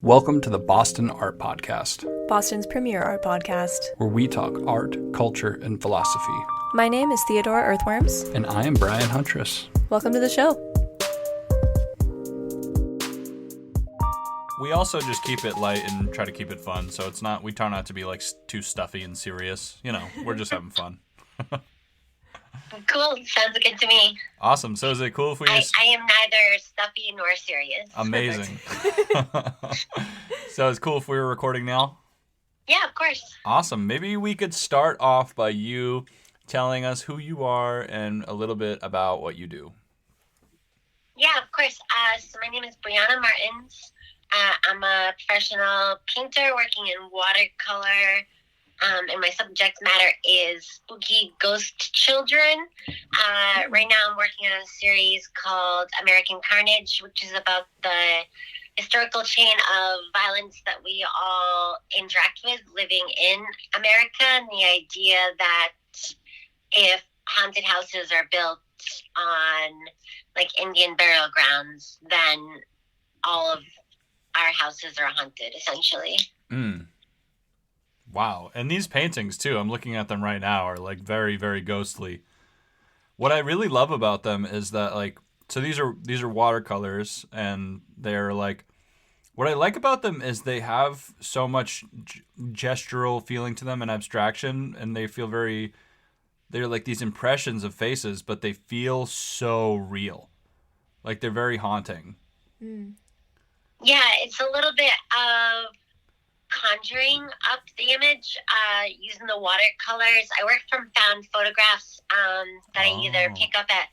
Welcome to the Boston Art Podcast, Boston's premier art podcast, where we talk art, culture, and philosophy. My name is Theodore Earthworms. And I am Brian Huntress. Welcome to the show. We also just keep it light and try to keep it fun, so it's not, we try not to be like too stuffy and serious. You know, we're just having fun. Cool. Sounds good to me. Awesome. So is it cool if we just... I am neither stuffy nor serious. Amazing. So it's cool if we were recording now? Yeah, of course. Awesome. Maybe we could start off by you telling us who you are and a little bit about what you do. Yeah, of course. So my name is Breanna Martins. I'm a professional painter working in watercolor. And my subject matter is spooky ghost children. Right now I'm working on a series called American Carnage, which is about the historical chain of violence that we all interact with living in America, and the idea that if haunted houses are built on like Indian burial grounds, then all of our houses are haunted, essentially. Wow. And these paintings, too, I'm looking at them right now, are, like, very, very ghostly. What I really love about them is that, like, so these are watercolors, and they're, like, what I like about them is they have so much gestural feeling to them and abstraction, and they feel they're, like, these impressions of faces, but they feel so real. Like, they're very haunting. Yeah, it's a little bit of conjuring up the image using the watercolors. I work from found photographs that I either pick up at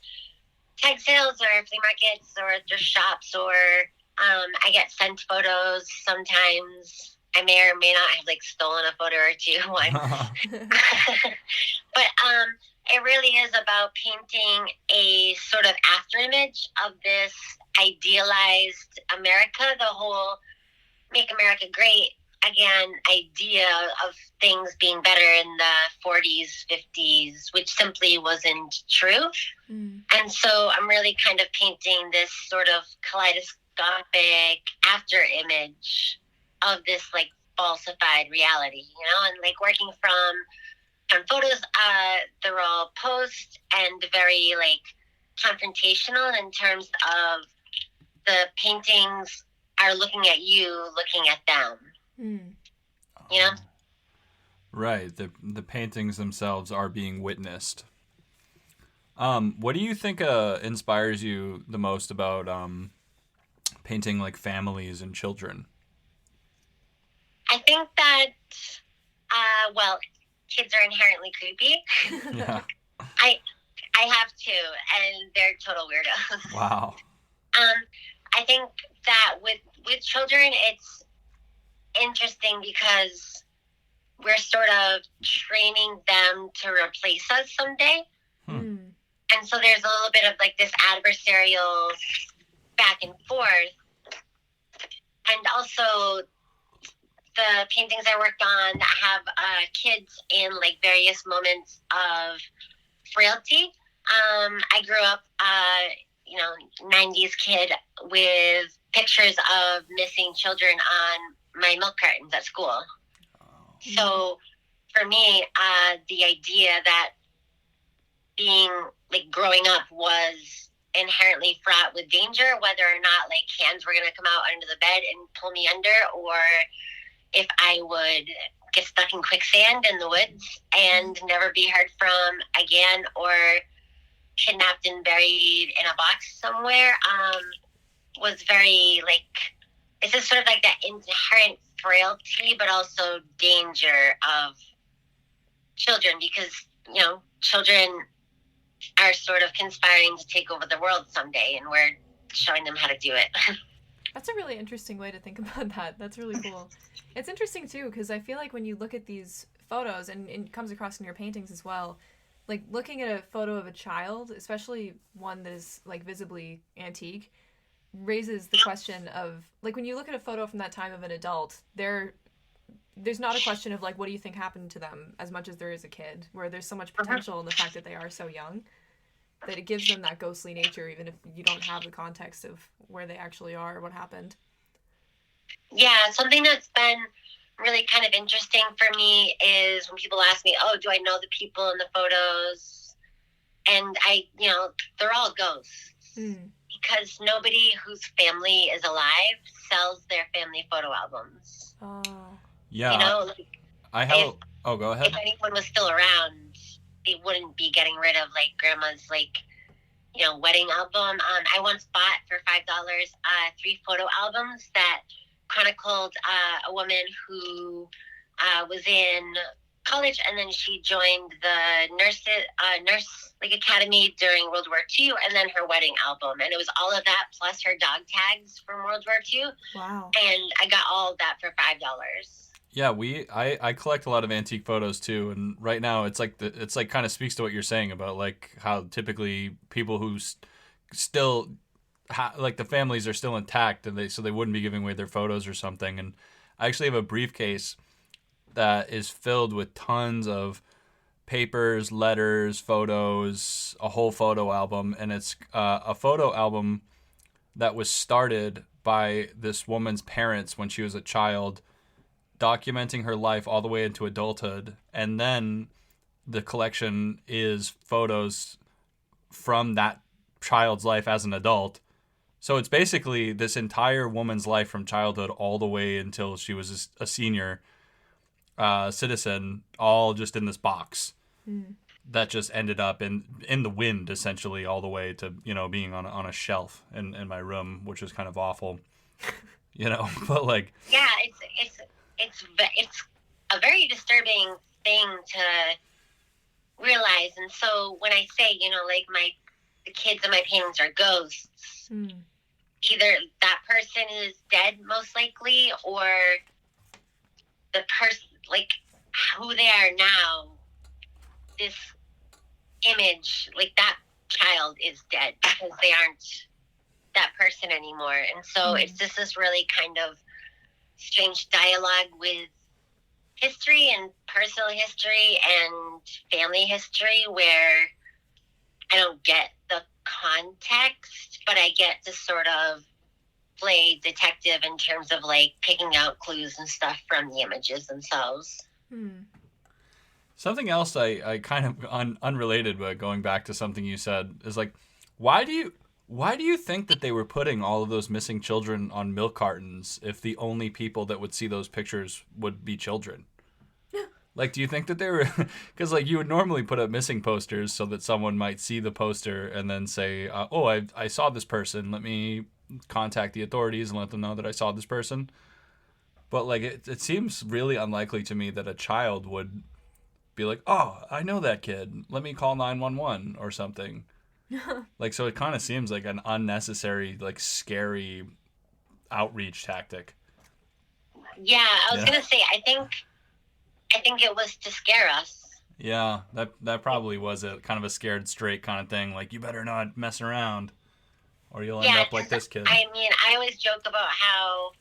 tag sales or flea markets or thrift shops, or I get sent photos sometimes. I may or may not have like stolen a photo or two once. But it really is about painting a sort of after image of this idealized America, the whole Make America Great again idea of things being better in the 40s, 50s, which simply wasn't true. And so I'm really kind of painting this sort of kaleidoscopic after image of this like falsified reality, you know, and like working from photos, they're all post and very like confrontational in terms of the paintings are looking at you, looking at them. You know? Right. The paintings themselves are being witnessed. What do you think inspires you the most about painting like families and children? I think that, well, kids are inherently creepy. Yeah. I have two, and they're total weirdos. Wow. I think that with children, it's interesting because we're sort of training them to replace us someday. And so there's a little bit of like this adversarial back and forth. And also the paintings I worked on that have kids in like various moments of frailty. I grew up, 90s kid with pictures of missing children on my milk cartons at school. So for me, the idea that being like growing up was inherently fraught with danger, whether or not like hands were going to come out under the bed and pull me under, or if I would get stuck in quicksand in the woods and never be heard from again, or kidnapped and buried in a box somewhere, was very like, it's just sort of like that inherent frailty, but also danger of children, because, you know, children are sort of conspiring to take over the world someday, and we're showing them how to do it. That's a really interesting way to think about that. That's really cool. It's interesting, too, because I feel like when you look at these photos, and it comes across in your paintings as well, like looking at a photo of a child, especially one that is like visibly antique, raises the question of, like, when you look at a photo from that time of an adult, there's not a question of like, what do you think happened to them, as much as there is a kid, where there's so much potential in the fact that they are so young, that it gives them that ghostly nature, even if you don't have the context of where they actually are or what happened. Yeah, something that's been really kind of interesting for me is when people ask me, oh, do I know the people in the photos? And they're all ghosts. Because nobody whose family is alive sells their family photo albums. Oh. Yeah. I have. Go ahead. If anyone was still around, they wouldn't be getting rid of like grandma's wedding album. I once bought for $5 3 photo albums that chronicled a woman who was in college, and then she joined the nurse academy during World War II, and then her wedding album, and it was all of that plus her dog tags from World War II. Wow! And I got all of that for $5. Yeah, I collect a lot of antique photos too, and right now it's like kind of speaks to what you're saying about like how typically people who still like the families are still intact, and they wouldn't be giving away their photos or something. And I actually have a briefcase that is filled with tons of papers, letters, photos, a whole photo album, and it's a photo album that was started by this woman's parents when she was a child, documenting her life all the way into adulthood, and then the collection is photos from that child's life as an adult. So it's basically this entire woman's life from childhood all the way until she was a senior citizen, all just in this box that just ended up in the wind, essentially, all the way to being on a shelf in my room, which was kind of awful, But like, yeah, it's a very disturbing thing to realize. And so when I say, the kids in my paintings are ghosts, either that person is dead most likely, or the person, like who they are now, this image, like that child is dead because they aren't that person anymore. And so it's just this really kind of strange dialogue with history and personal history and family history, where I don't get the context, but I get to sort of play detective in terms of like picking out clues and stuff from the images themselves. Something else I kind of unrelated, but going back to something you said, is like, why do you think that they were putting all of those missing children on milk cartons if the only people that would see those pictures would be children? Like, do you think that they were... Because, like, you would normally put up missing posters so that someone might see the poster and then say, I saw this person. Let me contact the authorities and let them know that I saw this person. But, like, it seems really unlikely to me that a child would be like, oh, I know that kid. Let me call 911 or something. Like, so it kind of seems like an unnecessary, like, scary outreach tactic. Yeah, I was going to say, I think it was to scare us. Yeah, that probably was a kind of a scared straight kind of thing. Like, you better not mess around, or you'll end up like this kid. I mean, I always joke about how,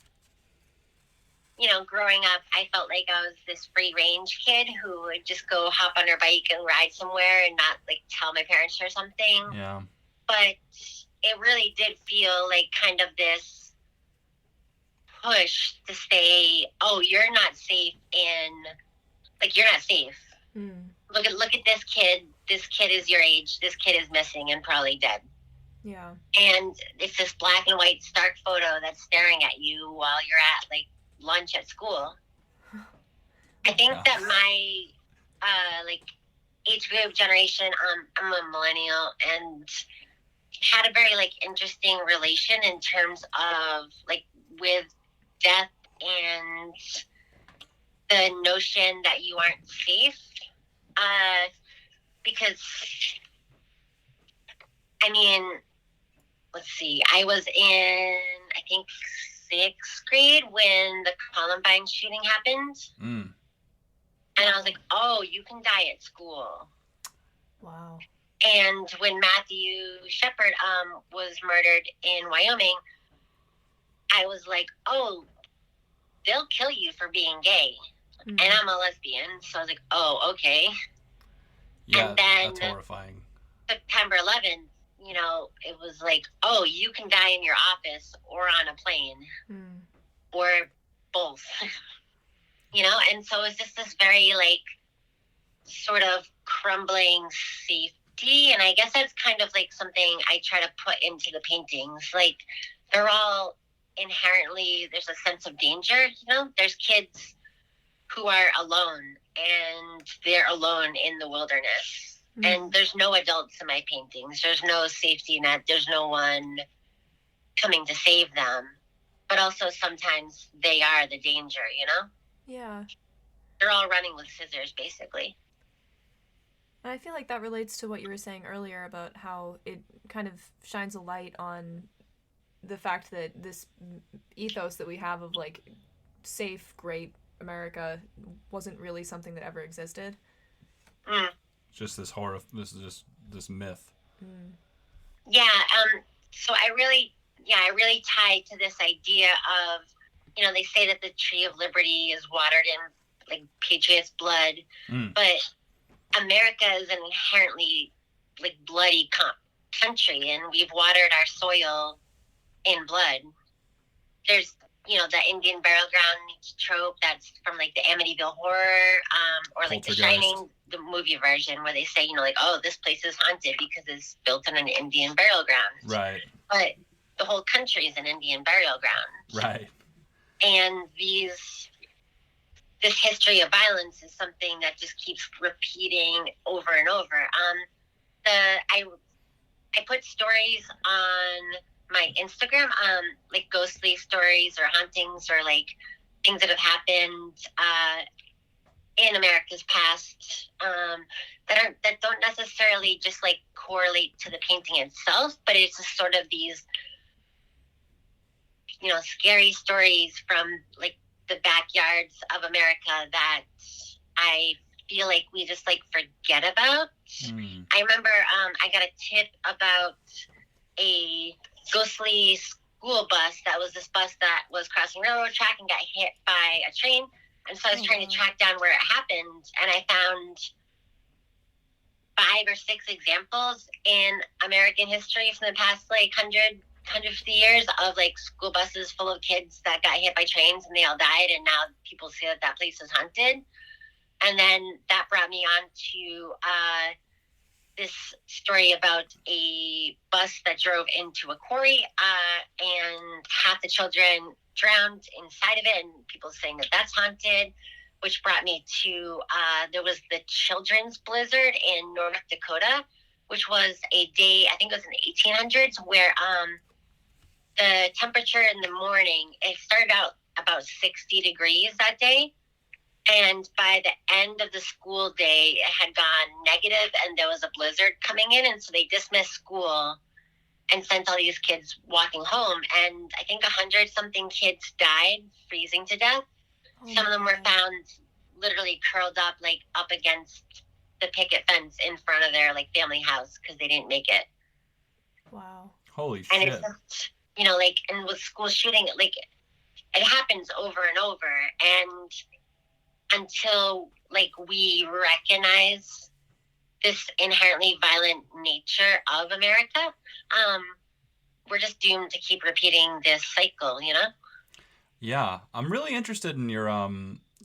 growing up, I felt like I was this free range kid who would just go hop on her bike and ride somewhere and not like tell my parents or something. Yeah. But it really did feel like kind of this push to say, oh, you're not safe you're not safe. Look at this kid. This kid is your age. This kid is missing and probably dead. Yeah. And it's this black and white stark photo that's staring at you while you're at like lunch at school. I think that my age group generation, I'm a millennial, and had a very like interesting relation in terms of like with death and the notion that you aren't safe, because I mean, let's see, I was in, I think, 6th grade when the Columbine shooting happened. And I was like, oh, you can die at school. Wow. And when Matthew Shepard was murdered in Wyoming, I was like, oh, they'll kill you for being gay. And I'm a lesbian, so I was like, oh, okay. Yeah, and then that's horrifying. September 11th, it was like, oh, you can die in your office or on a plane. or both. You know, and so it's just this very like sort of crumbling safety, and I guess that's kind of like something I try to put into the paintings. Like, they're all inherently, there's a sense of danger. You know, there's kids who are alone, and they're alone in the wilderness, and there's no adults in my paintings. There's no safety net. There's no one coming to save them, but also sometimes they are the danger, you know? Yeah. They're all running with scissors, basically. And I feel like that relates to what you were saying earlier about how it kind of shines a light on the fact that this ethos that we have of like safe, great America wasn't really something that ever existed. Just this horror. This is just this myth. Yeah. So I really tie to this idea of, you know, they say that the tree of liberty is watered in like patriots' blood, but America is an inherently like bloody country, and we've watered our soil in blood. There's, you know, the Indian burial ground trope that's from like the Amityville Horror, or like The Shining, the movie version, where they say, you know, like, oh, this place is haunted because it's built on an Indian burial ground. Right. But the whole country is an Indian burial ground. Right. And this history of violence is something that just keeps repeating over and over. I put stories on my Instagram, like ghostly stories or hauntings or like things that have happened in America's past, that don't necessarily just like correlate to the painting itself, but it's just sort of these, you know, scary stories from like the backyards of America that I feel like we just like forget about. I remember I got a tip about a ghostly school bus that was this bus that was crossing railroad track and got hit by a train. And so I was trying to track down where it happened, and I found 5 or 6 examples in American history from the past like 150 years of like school buses full of kids that got hit by trains and they all died, and now people say that place is haunted. And then that brought me on to this story about a bus that drove into a quarry, and half the children drowned inside of it, and people saying that that's haunted, which brought me to there was the children's blizzard in North Dakota, which was a day, I think it was in the 1800s, where the temperature in the morning, it started out about 60 degrees that day. And by the end of the school day, it had gone negative and there was a blizzard coming in. And so they dismissed school and sent all these kids walking home. And I think 100-something kids died freezing to death. Some of them were found literally curled up, like up against the picket fence in front of their like family house because they didn't make it. Wow. Holy and shit. It's just, you know, like, and with school shooting, like, it happens over and over. And until like we recognize this inherently violent nature of America, we're just doomed to keep repeating this cycle, you know? Yeah, I'm really interested in your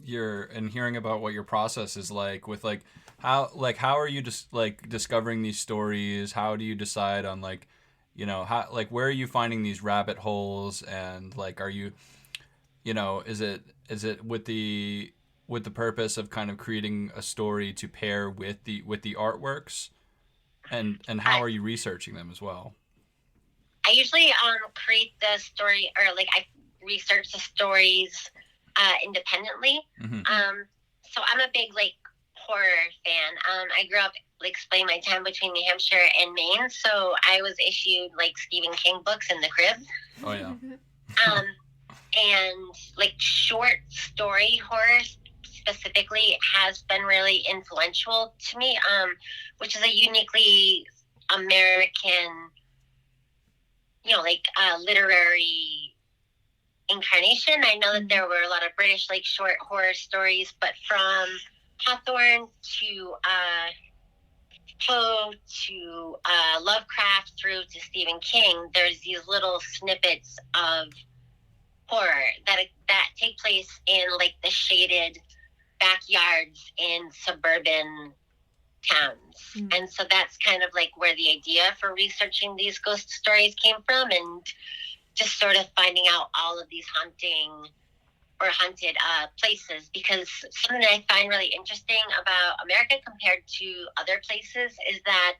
in hearing about what your process is like with like how are you just like discovering these stories? How do you decide on like, you know, how, like, where are you finding these rabbit holes, and like, are you, you know, is it with the purpose of kind of creating a story to pair with the artworks, and how are you researching them as well? I usually create the story, or like I research the stories independently. So I'm a big like horror fan. I grew up like splitting my time between New Hampshire and Maine, so I was issued like Stephen King books in the crib. Oh yeah. And like short story horror specifically has been really influential to me, which is a uniquely American, you know, like literary incarnation. I know that there were a lot of British like short horror stories, but from Hawthorne to Poe to Lovecraft through to Stephen King, there's these little snippets of horror that take place in like the shaded backyards in suburban towns. And so that's kind of like where the idea for researching these ghost stories came from, and just sort of finding out all of these haunted places, because something that I find really interesting about America compared to other places is that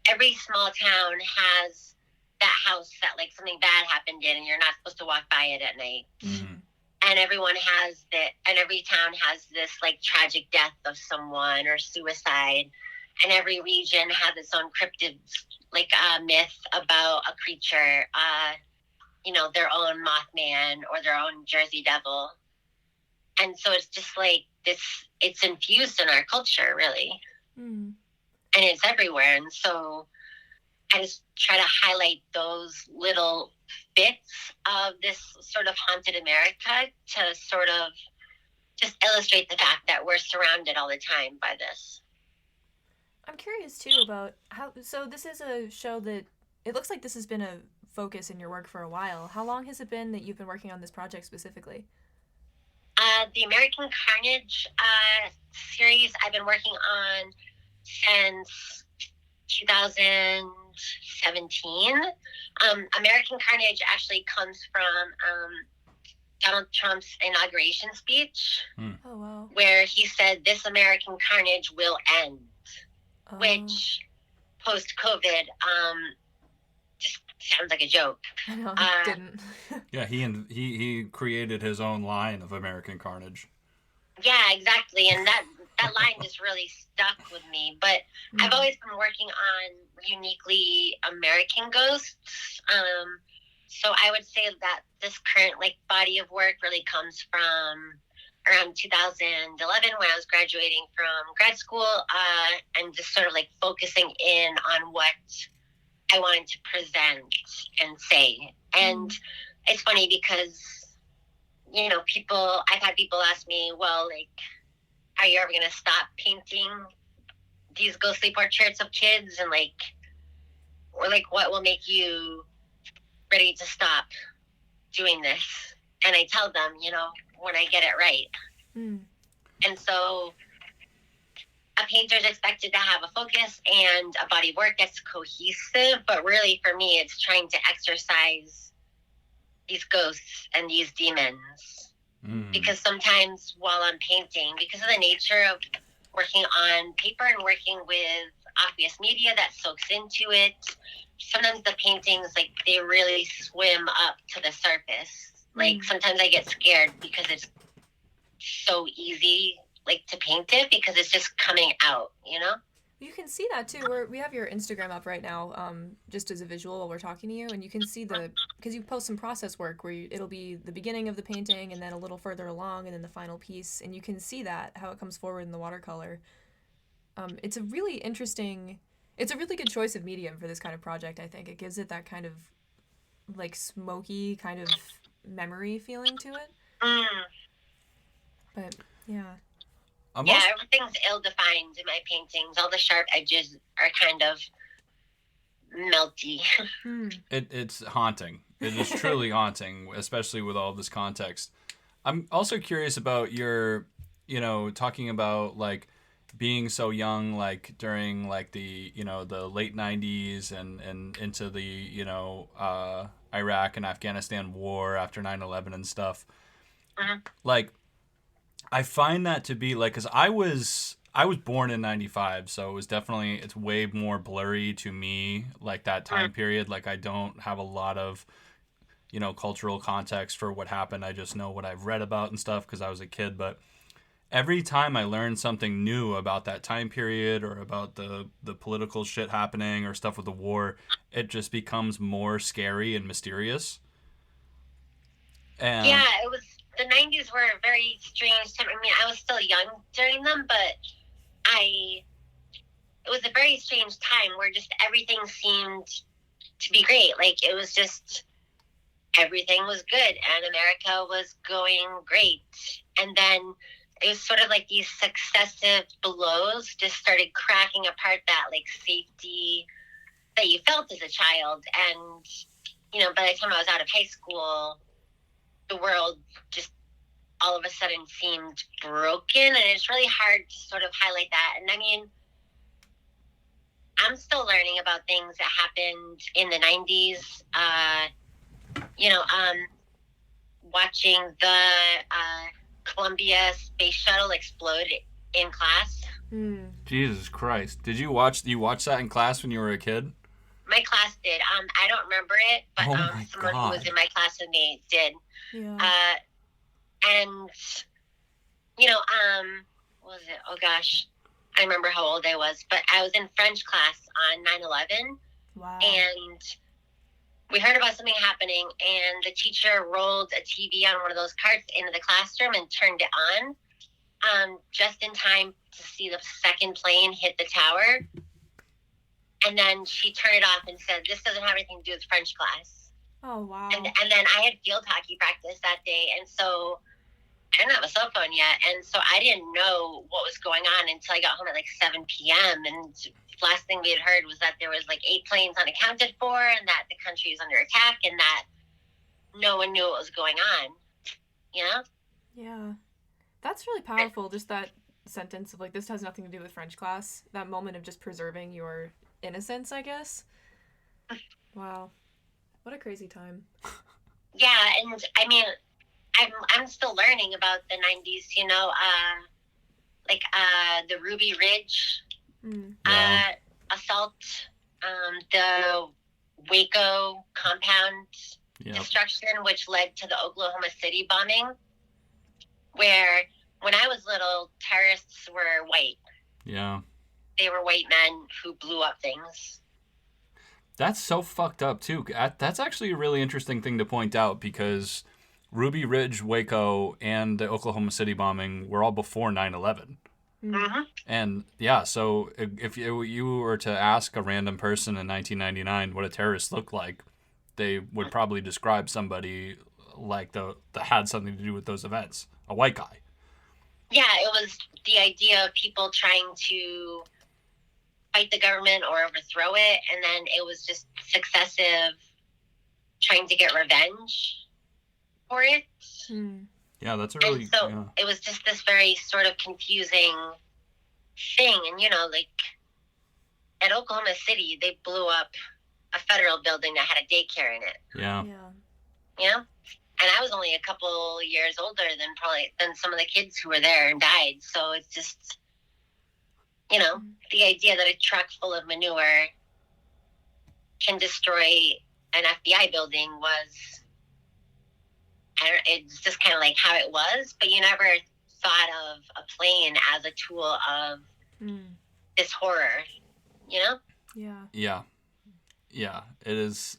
every small town has that house that like something bad happened in and you're not supposed to walk by it at night. And everyone has that, and every town has this like tragic death of someone or suicide, and every region has its own cryptid like myth about a creature, their own Mothman or their own Jersey Devil. And so it's just like this, it's infused in our culture, really. And it's everywhere. And so I just try to highlight those little bits of this sort of haunted America to sort of just illustrate the fact that we're surrounded all the time by this. I'm curious too about so this is a show that it looks like this has been a focus in your work for a while. How long has it been that you've been working on this project specifically? The American Carnage series I've been working on since 2017. American Carnage actually comes from Donald Trump's inauguration speech, Oh, wow. where he said, "This American carnage will end," which post-COVID just sounds like a joke. I know, it didn't. Yeah, he created his own line of American Carnage. Yeah, exactly. And that line just really stuck with me. But I've always been working on uniquely American ghosts. So I would say that this current like body of work really comes from around 2011 when I was graduating from grad school, and just sort of like focusing in on what I wanted to present and say. And it's funny because, I've had people ask me, well, like, are you ever going to stop painting these ghostly portraits of kids? And or what will make you ready to stop doing this? And I tell them, when I get it right. And so a painter is expected to have a focus and a body of work that's cohesive, but really for me, it's trying to exorcise these ghosts and these demons. Because sometimes while I'm painting, because of the nature of working on paper and working with aqueous media that soaks into it, sometimes the paintings, they really swim up to the surface. Sometimes I get scared because it's so easy, to paint it because it's just coming out, You can see that too. We have your Instagram up right now, just as a visual while we're talking to you, and you can see because you post some process work where it'll be the beginning of the painting and then a little further along and then the final piece, and you can see that, how it comes forward in the watercolor. It's a really good choice of medium for this kind of project, I think. It gives it that kind of, smoky kind of memory feeling to it. But, yeah. Everything's ill-defined in my paintings. All the sharp edges are kind of melty. It's haunting. It is truly haunting, especially with all this context. I'm also curious about your, talking about being so young, during the the late 90s and into the Iraq and Afghanistan war after 9/11 and stuff. I find that to be because I was born in 95, so it was definitely, it's way more blurry to me, that time period. I don't have a lot of, cultural context for what happened. I just know what I've read about and stuff because I was a kid. But every time I learn something new about that time period or about the political shit happening or stuff with the war, it just becomes more scary and mysterious. And yeah, the 90s were a very strange time. I mean, I was still young during them, but it was a very strange time where just everything seemed to be great. It was just, everything was good and America was going great. And then it was sort of these successive blows just started cracking apart that safety that you felt as a child. And, by the time I was out of high school, the world just all of a sudden seemed broken, and it's really hard to sort of highlight that. And I mean, I'm still learning about things that happened in the 90s. Watching the Columbia space shuttle explode in class. Jesus Christ. Did you watch that in class when you were a kid? My class did. I don't remember it, but someone who was in my class with me did. Yeah. And, what was it? Oh, gosh. I remember how old I was, but I was in French class on 9/11. Wow. And we heard about something happening, and the teacher rolled a TV on one of those carts into the classroom and turned it on, just in time to see the second plane hit the tower. And then she turned it off and said, "This doesn't have anything to do with French class." Oh, wow. And then I had field hockey practice that day, and so I didn't have a cell phone yet, and so I didn't know what was going on until I got home at like 7 p.m. And the last thing we had heard was that there was like 8 planes unaccounted for, and that the country was under attack, and that no one knew what was going on. Yeah. That's really powerful, just that sentence of like, this has nothing to do with French class. That moment of just preserving your innocence, I guess. Wow. What a crazy time. Yeah, and I mean, I'm still learning about the 90s, the Ruby Ridge assault, the Waco compound destruction, which led to the Oklahoma City bombing, where when I was little, terrorists were white. Yeah. They were white men who blew up things. That's so fucked up, too. That's actually a really interesting thing to point out, because Ruby Ridge, Waco, and the Oklahoma City bombing were all before 9/11. Mm-hmm. And yeah, so if you were to ask a random person in 1999 what a terrorist looked like, they would probably describe somebody like that had something to do with those events. A white guy. Yeah, it was the idea of people trying to fight the government or overthrow it, and then it was just successive trying to get revenge for it. Yeah, that's a really... And so it was just this very sort of confusing thing. And, at Oklahoma City, they blew up a federal building that had a daycare in it. Yeah. And I was only a couple years older than some of the kids who were there and died. So it's just, the idea that a truck full of manure can destroy an FBI building was, it's just kind of like how it was, but you never thought of a plane as a tool of this horror, Yeah. Yeah, it is.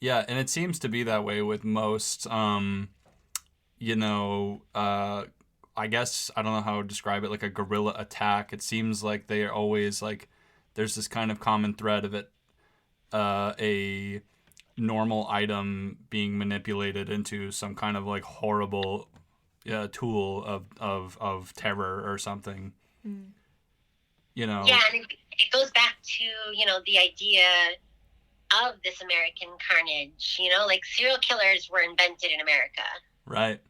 Yeah, and it seems to be that way with most, I guess, I don't know how to describe it, like a guerrilla attack. It seems like they are always like, there's this kind of common thread of it, a normal item being manipulated into some kind of like horrible tool of terror or something. Yeah, and it goes back to, the idea of this American carnage, like serial killers were invented in America. Right.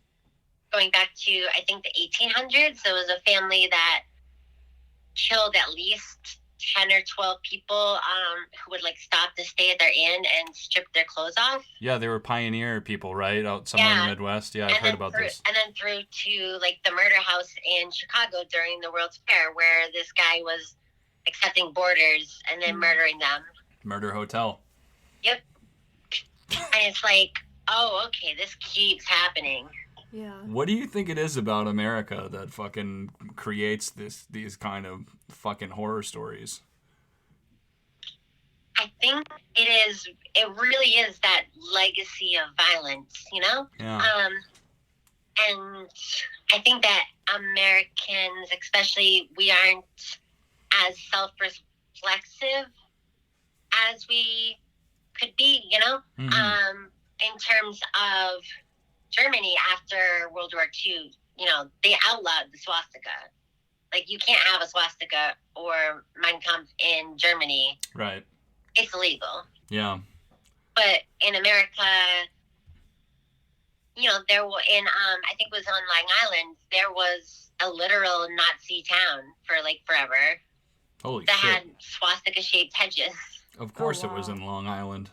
Going back to, I think, the 1800s, there was a family that killed at least 10 or 12 people who would stop to stay at their inn and strip their clothes off. Yeah, they were pioneer people, right? Out somewhere in the Midwest. Yeah, I've heard about this. And then through to the murder house in Chicago during the World's Fair, where this guy was accepting boarders and then murdering them. Murder hotel. Yep. And it's like, oh, okay, this keeps happening. Yeah. What do you think it is about America that fucking creates these kind of fucking horror stories? I think it really is that legacy of violence, Yeah. And I think that Americans, especially, we aren't as self-reflexive as we could be, Mm-hmm. In terms of Germany after World War II, they outlawed the swastika. You can't have a swastika or Mein Kampf in Germany. Right. It's illegal. Yeah. But in America, there were I think it was on Long Island, there was a literal Nazi town for like forever Holy that shit. had swastika-shaped hedges. Of course Oh, it was wow. in Long Island.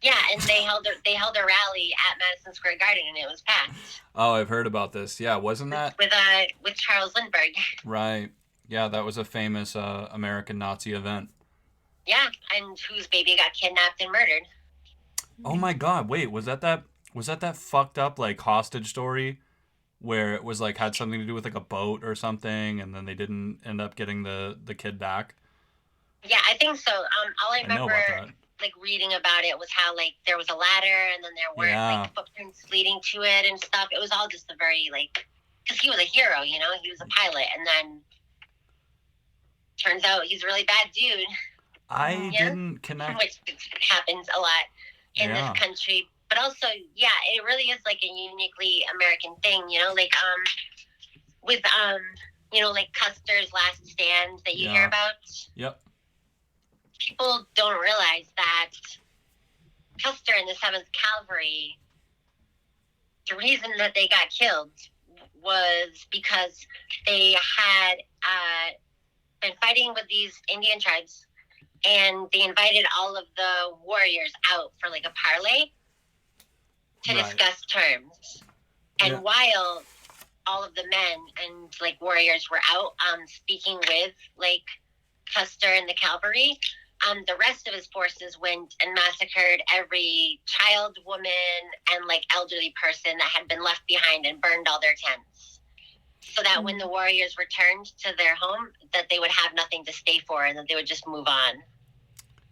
Yeah, and they held a rally at Madison Square Garden, and it was packed Oh, I've heard about this. Yeah, wasn't that? with Charles Lindbergh. Right. Yeah, that was a famous American Nazi event. Yeah, and whose baby got kidnapped and murdered. Oh my god, wait, was that fucked up like hostage story where it was like had something to do with like a boat or something and then they didn't end up getting the kid back? Yeah, I think so. All I I know remember, about that. like reading about it, was how like there was a ladder, and then there weren't Yeah. like footprints leading to it and stuff. It was all just a very like, because he was a hero, he was a pilot, and then turns out he's a really bad dude, I Yeah. didn't connect. which happens a lot in Yeah. this country. But also, yeah, it really is like a uniquely American thing, like with like Custer's Last Stand that you hear Yeah. about. Yep. People don't realize that Custer and the 7th Cavalry, the reason that they got killed was because they had been fighting with these Indian tribes, and they invited all of the warriors out for like a parley to Right. discuss terms. And Yeah. while all of the men and like warriors were out speaking with like Custer and the cavalry, the rest of his forces went and massacred every child, woman, and like elderly person that had been left behind and burned all their tents. So that when the warriors returned to their home, that they would have nothing to stay for and that they would just move on.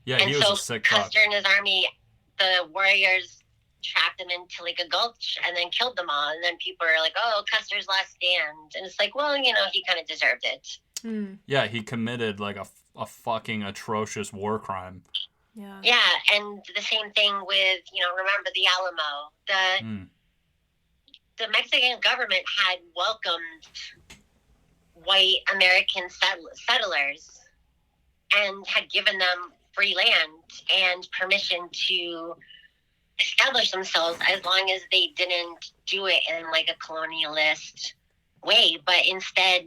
Yeah, And he was so a sick fuck. Custer and his army, the warriors trapped them into like a gulch and then killed them all. And then people are like, oh, Custer's Last Stand. And it's like, well, he kind of deserved it. Yeah, he committed like a fucking atrocious war crime. Yeah. Yeah, and the same thing with, remember the Alamo. The Mexican government had welcomed white American settlers and had given them free land and permission to establish themselves as long as they didn't do it in like a colonialist way. But instead,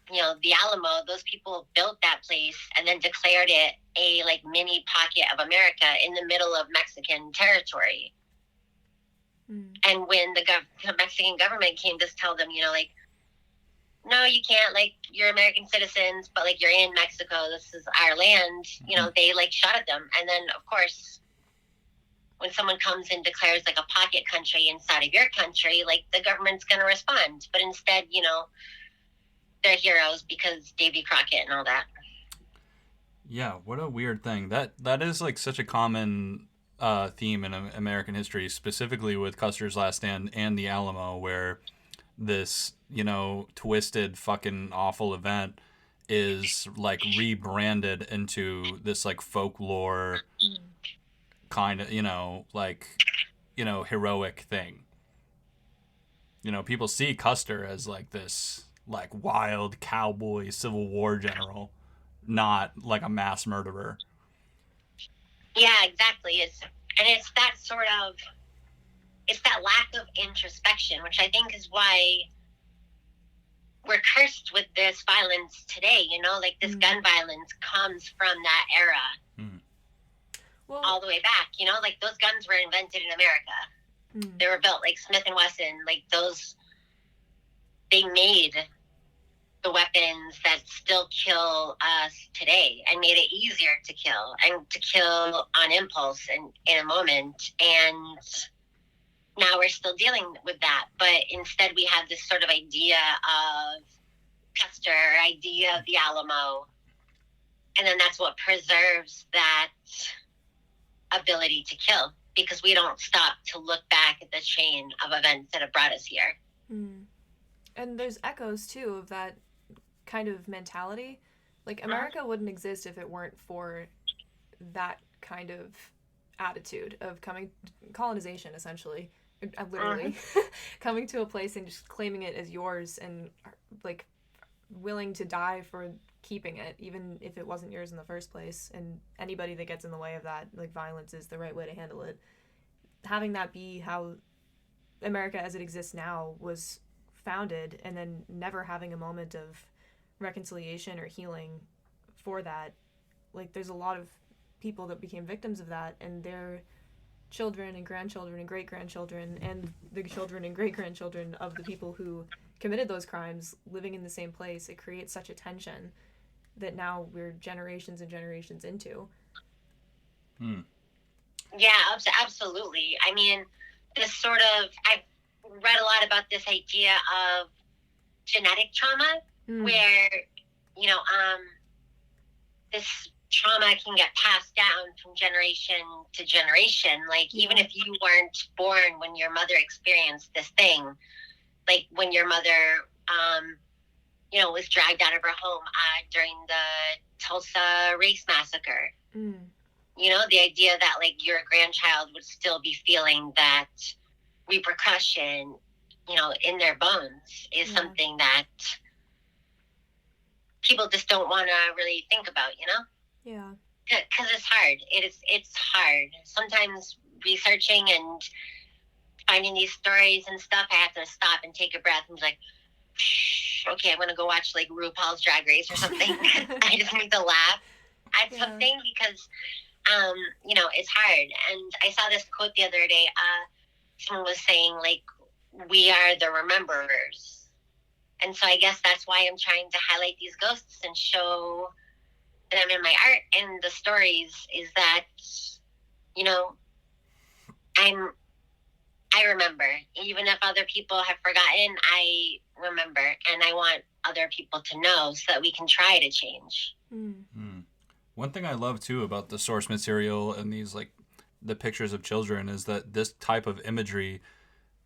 the Alamo, those people built that place and then declared it a like mini pocket of America in the middle of Mexican territory. And when the Mexican government came to tell them, like, no, you can't, like, you're American citizens, but like you're in Mexico, this is our land, they like shot at them. And then of course, when someone comes and declares like a pocket country inside of your country, like the government's going to respond. But instead, they're heroes because Davy Crockett and all that. Yeah, what a weird thing. That is like such a common theme in American history, specifically with Custer's Last Stand and the Alamo, where this, twisted fucking awful event is like rebranded into this like folklore kind of, heroic thing. People see Custer as like this like wild cowboy Civil War general, not like a mass murderer. Yeah, exactly. It's that lack of introspection, which I think is why we're cursed with this violence today. Like this gun violence comes from that era. Well, all the way back. Like those guns were invented in America. They were built like Smith and Wesson. Like they made the weapons that still kill us today and made it easier to kill and to kill on impulse and in a moment. And now we're still dealing with that. But instead we have this sort of idea of Custer, idea of the Alamo. And then that's what preserves that ability to kill, because we don't stop to look back at the chain of events that have brought us here. And there's echoes too of that kind of mentality. Like America wouldn't exist if it weren't for that kind of attitude of colonization, essentially, literally coming to a place and just claiming it as yours and like willing to die for keeping it, even if it wasn't yours in the first place. And anybody that gets in the way of that, like violence is the right way to handle it. Having that be how America as it exists now was founded, and then never having a moment of reconciliation or healing for that. Like, there's a lot of people that became victims of that, and their children and grandchildren and great-grandchildren and the children and great-grandchildren of the people who committed those crimes living in the same place. It creates such a tension that now we're generations and generations into. Yeah, absolutely. I mean, this sort of, I've read a lot about this idea of genetic trauma, where, you know, this trauma can get passed down from generation to generation. Like, even if you weren't born when your mother experienced this thing, like when your mother, you know, was dragged out of her home during the Tulsa race massacre. You know, the idea that, like, your grandchild would still be feeling that repercussion, you know, in their bones is something that people just don't want to really think about, you know? Yeah. Because it's hard. It's hard. Sometimes researching and finding these stories and stuff, I have to stop and take a breath and be like, okay, I'm going to go watch, like, RuPaul's Drag Race or something. I just need to laugh at something because, you know, it's hard. And I saw this quote the other day. Someone was saying, like, we are the rememberers. And so I guess that's why I'm trying to highlight these ghosts and show them in my art and the stories, is that, you know, I remember. Even if other people have forgotten, I remember, and I want other people to know so that we can try to change. One thing I love too about the source material and these, like, the pictures of children, is that this type of imagery,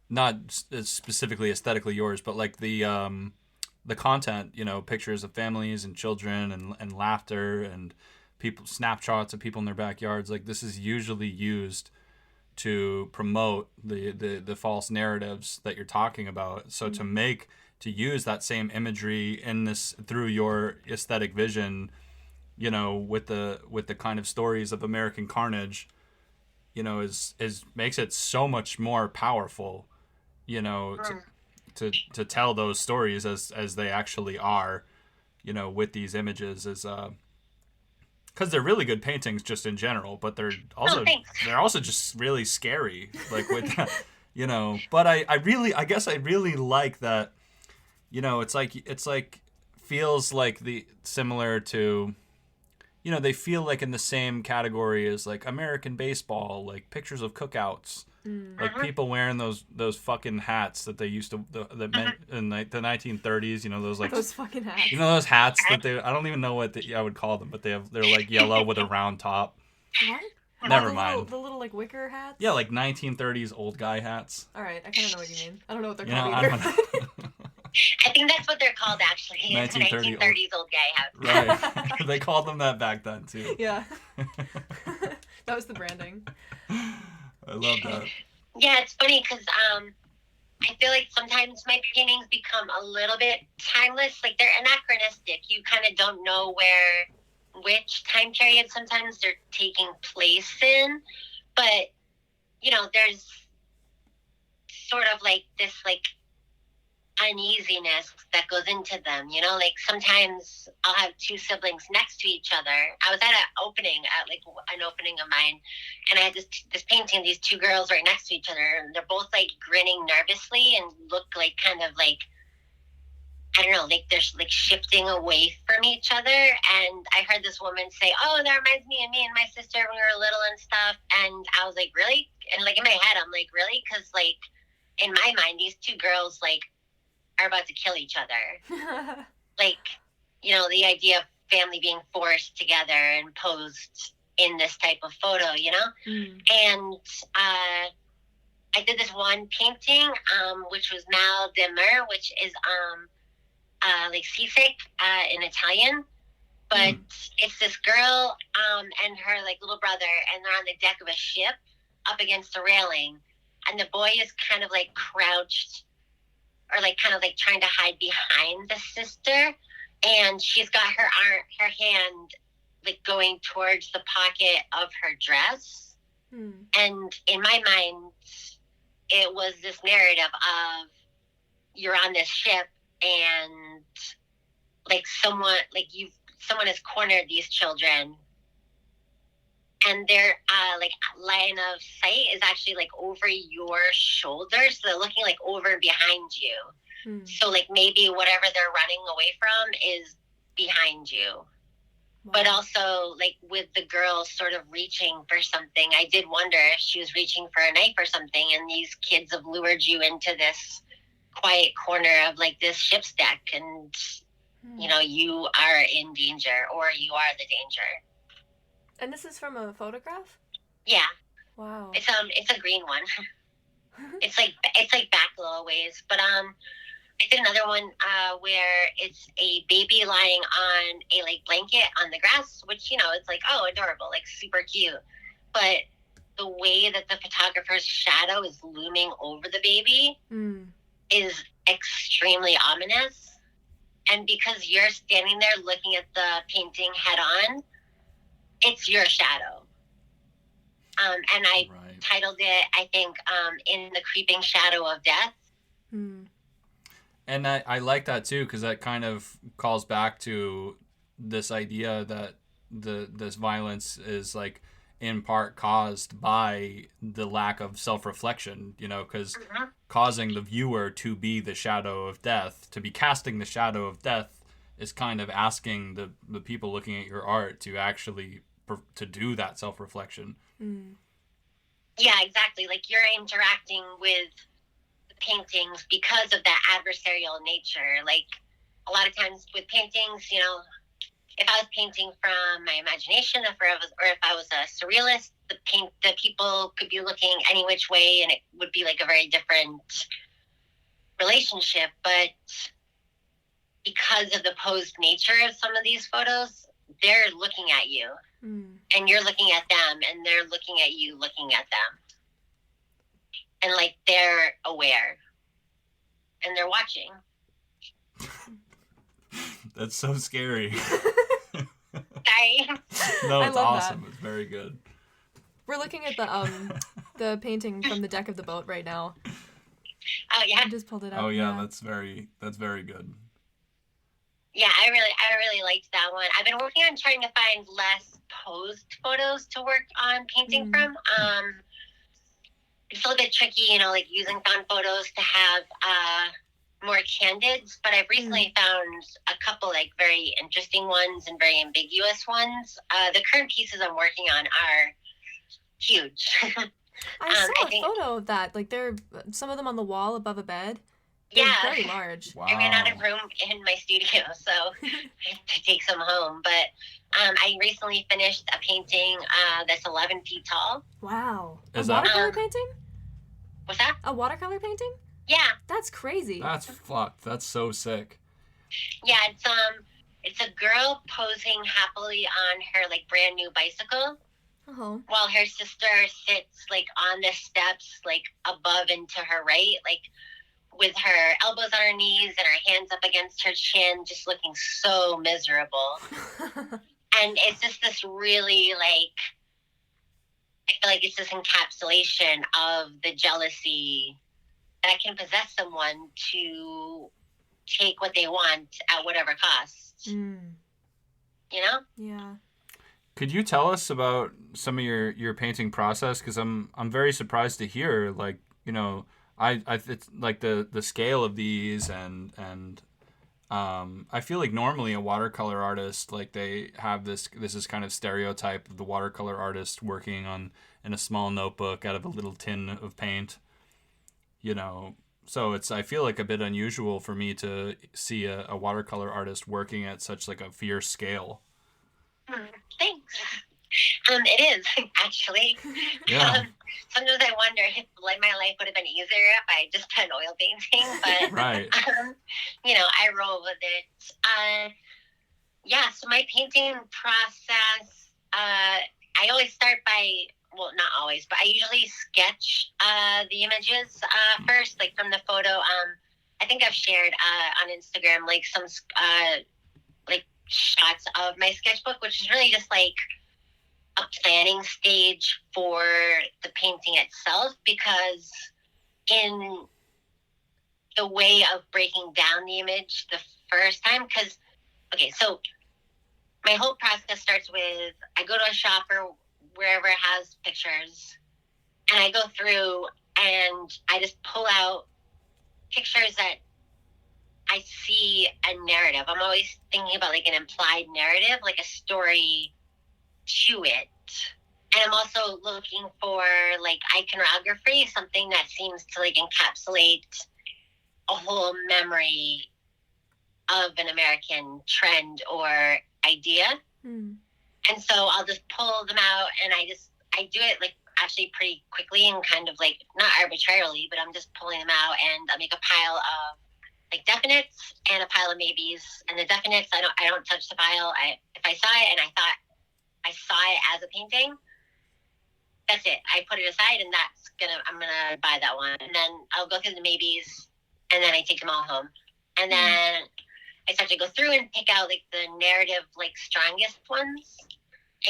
not specifically aesthetically yours, but like the content, you know, pictures of families and children and laughter and people, snapshots of people in their backyards, like, this is usually used to promote the false narratives that you're talking about. So to use that same imagery in this through your aesthetic vision, you know, with the kind of stories of American carnage, you know, is makes it so much more powerful, you know, to tell those stories as they actually are, you know, with these images, is because they're really good paintings just in general, but they're also just really scary, like, with you know. But I guess I really like that, you know, it's like feels like the similar to, you know, they feel like in the same category as, like, American baseball, like pictures of cookouts, like people wearing those fucking hats that they used to that meant in, like, the 1930s, you know, those, like, Those fucking hats. you know, those hats that I don't even know what I would call them, but they're like yellow with a round top. What? Never the mind. The little, like, wicker hats? Yeah, like 1930s old guy hats. All right, I kind of know what you mean. I don't know what they're You know, called I either. don't know. I think that's what they're called, actually. 1930s old guy hats. Right. They called them that back then too. Yeah. That was the branding. I love that. Yeah, it's funny because I feel like sometimes my paintings become a little bit timeless. Like, they're anachronistic. You kind of don't know which time period sometimes they're taking place in. But, you know, there's sort of like this, like, uneasiness that goes into them, you know. Like, sometimes I'll have two siblings next to each other. I was at an opening of mine, and I had this painting, these two girls right next to each other, and they're both, like, grinning nervously and look like kind of like, I don't know, like they're, like, shifting away from each other. And I heard this woman say, "Oh, that reminds me of me and my sister when we were little and stuff." And I was like, really? And, like, in my head, I'm like, really? Because, like, in my mind, these two girls, like, are about to kill each other. Like, you know, the idea of family being forced together and posed in this type of photo, you know? And I did this one painting, which was Mal de Mer, which is like seasick in Italian. But it's this girl and her, like, little brother, and they're on the deck of a ship up against the railing. And the boy is kind of, like, crouched, or, like, kind of, like, trying to hide behind the sister, and she's got her hand, like, going towards the pocket of her dress. And in my mind, it was this narrative of you're on this ship and like someone has cornered these children, and their like line of sight is actually like over your shoulder, so they're looking like over and behind you. So like maybe whatever they're running away from is behind you. Wow. But also like with the girl sort of reaching for something, I did wonder if she was reaching for a knife or something, and these kids have lured you into this quiet corner of like this ship's deck, and you know, you are in danger, or you are the danger. And this is from a photograph? Yeah. Wow. It's a green one. it's like back a little ways, but I did another one where it's a baby lying on a like blanket on the grass, which, you know, it's like, oh, adorable, like super cute. But the way that the photographer's shadow is looming over the baby is extremely ominous. And because you're standing there looking at the painting head on, it's your shadow. And I titled it, I think, In the Creeping Shadow of Death. And I like that too, because that kind of calls back to this idea that this violence is like in part caused by the lack of self-reflection, you know, because causing the viewer to be the shadow of death, to be casting the shadow of death, is kind of asking the people looking at your art to actually to do that self-reflection. Yeah, exactly. Like you're interacting with the paintings because of that adversarial nature. Like a lot of times with paintings, you know, if I was painting from my imagination, or if I was a surrealist, the people could be looking any which way, and it would be like a very different relationship. But because of the posed nature of some of these photos, they're looking at you, and you're looking at them, and they're looking at you, looking at them, and like they're aware, and they're watching. That's so scary. Sorry. No, it's awesome. That. It's very good. We're looking at the painting from the deck of the boat right now. Oh yeah. I just pulled it up. Oh yeah, that's very good. Yeah, I really liked that one. I've been working on trying to find less posed photos to work on painting from. It's a little bit tricky, you know, like using found photos to have more candids, but I've recently found a couple like very interesting ones and very ambiguous ones. The current pieces I'm working on are huge. I saw a photo of that. Like there, some of them on the wall above a bed. They're very large. Wow. I ran out of room in my studio, so I had to take some home. But I recently finished a painting that's 11 feet tall. Wow. A watercolor painting? What's that? A watercolor painting? Yeah. That's crazy. That's fucked. That's so sick. Yeah, it's a girl posing happily on her like brand new bicycle. While her sister sits like on the steps like above and to her right, like with her elbows on her knees and her hands up against her chin, just looking so miserable. And it's just this really like, I feel like it's this encapsulation of the jealousy that can possess someone to take what they want at whatever cost. You know? Yeah. Could you tell us about some of your painting process? Because I'm very surprised to hear, like, you know, I it's like the scale of these and I feel like normally a watercolor artist, like they have this is kind of stereotype of the watercolor artist working in a small notebook out of a little tin of paint, you know. So I feel like a bit unusual for me to see a watercolor artist working at such like a fierce scale. Thanks. It is actually. Yeah. Sometimes I wonder if like my life would have been easier if I just done oil painting, but right. You know, I roll with it. Yeah. So my painting process, I always start by, well, not always, but I usually sketch the images first, like from the photo. I think I've shared on Instagram like some like shots of my sketchbook, which is really just like a planning stage for the painting itself, because in the way of breaking down the image the first time. Because, okay, so my whole process starts with I go to a shop or wherever has pictures, and I go through and I just pull out pictures that I see a narrative. I'm always thinking about like an implied narrative, like a story to it. And I'm also looking for like iconography, something that seems to like encapsulate a whole memory of an American trend or idea. And so I'll just pull them out, and I do it like actually pretty quickly and kind of like not arbitrarily, but I'm just pulling them out, and I'll make a pile of like definites and a pile of maybes. And the definites, I don't touch the pile. If I saw it and I thought I saw it as a painting, that's it. I put it aside, and I'm gonna buy that one. And then I'll go through the maybes, and then I take them all home. And then I start to go through and pick out like the narrative, like strongest ones,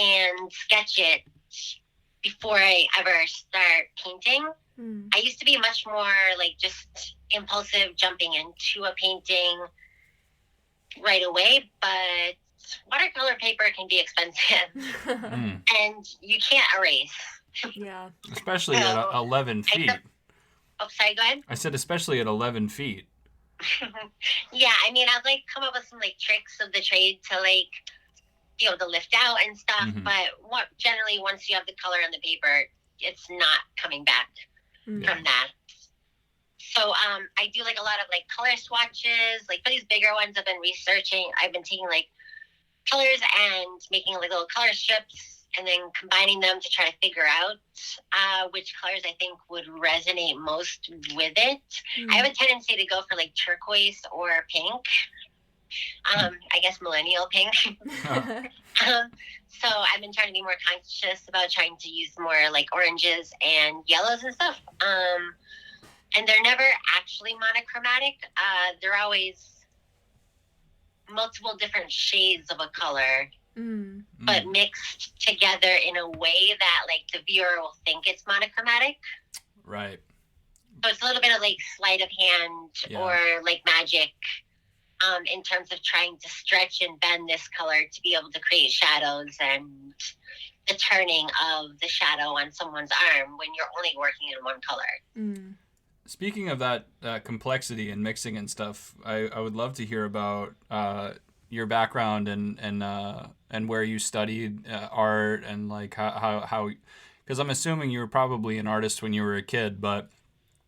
and sketch it before I ever start painting. I used to be much more like just impulsive, jumping into a painting right away, but watercolor paper can be expensive and you can't erase. Yeah. Especially at 11 feet. Sorry, go ahead. I said especially at 11 feet. Yeah, I mean, I'd like come up with some like tricks of the trade to like be able to lift out and stuff, but generally once you have the color on the paper, it's not coming back from that. So I do like a lot of like color swatches. Like for these bigger ones, I've been taking like colors and making like little color strips and then combining them to try to figure out which colors I think would resonate most with it. I have a tendency to go for like turquoise or pink. I guess millennial pink. So I've been trying to be more conscious about trying to use more like oranges and yellows and stuff. And they're never actually monochromatic. They're always multiple different shades of a color, but mixed together in a way that like the viewer will think it's monochromatic. Right. So it's a little bit of like sleight of hand or like magic in terms of trying to stretch and bend this color to be able to create shadows and the turning of the shadow on someone's arm when you're only working in one color. Speaking of that complexity and mixing and stuff, I would love to hear about your background and where you studied art and like how because I'm assuming you were probably an artist when you were a kid, but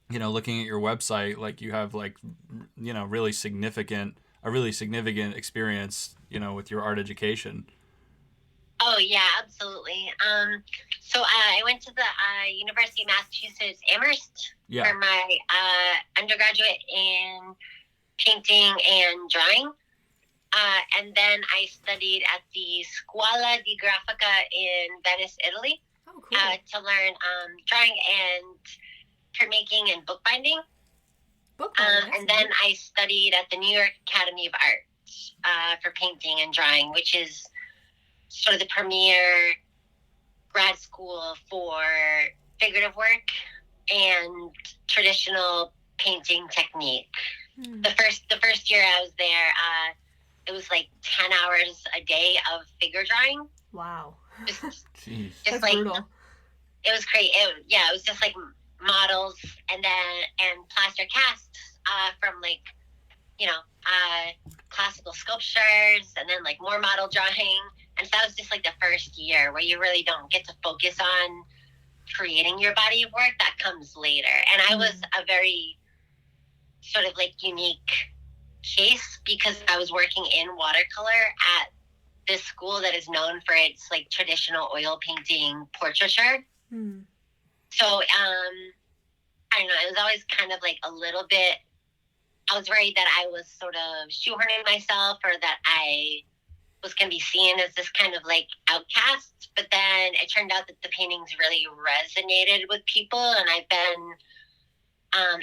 you know, looking at your website, like you have like you know a really significant experience, you know, with your art education. Oh yeah, absolutely. So I went to the University of Massachusetts Amherst for my undergraduate in painting and drawing. And then I studied at the Scuola di Grafica in Venice, Italy, to learn drawing and printmaking and bookbinding. And then I studied at the New York Academy of Art for painting and drawing, which is sort of the premier grad school for figurative work and traditional painting technique. The first year I was there, it was like 10 hours a day of figure drawing. Wow. Just That's like brutal. It was great. It was just like models and plaster casts from like, you know, classical sculptures and then like more model drawing. And so that was just like the first year where you really don't get to focus on creating your body of work. That comes later. And I was a very sort of like unique case because I was working in watercolor at this school that is known for its like traditional oil painting portraiture. So I don't know, it was always kind of like a little bit, I was worried that I was sort of shoehorning myself or that I was going to be seen as this kind of like outcast. But then it turned out that the paintings really resonated with people, and I've been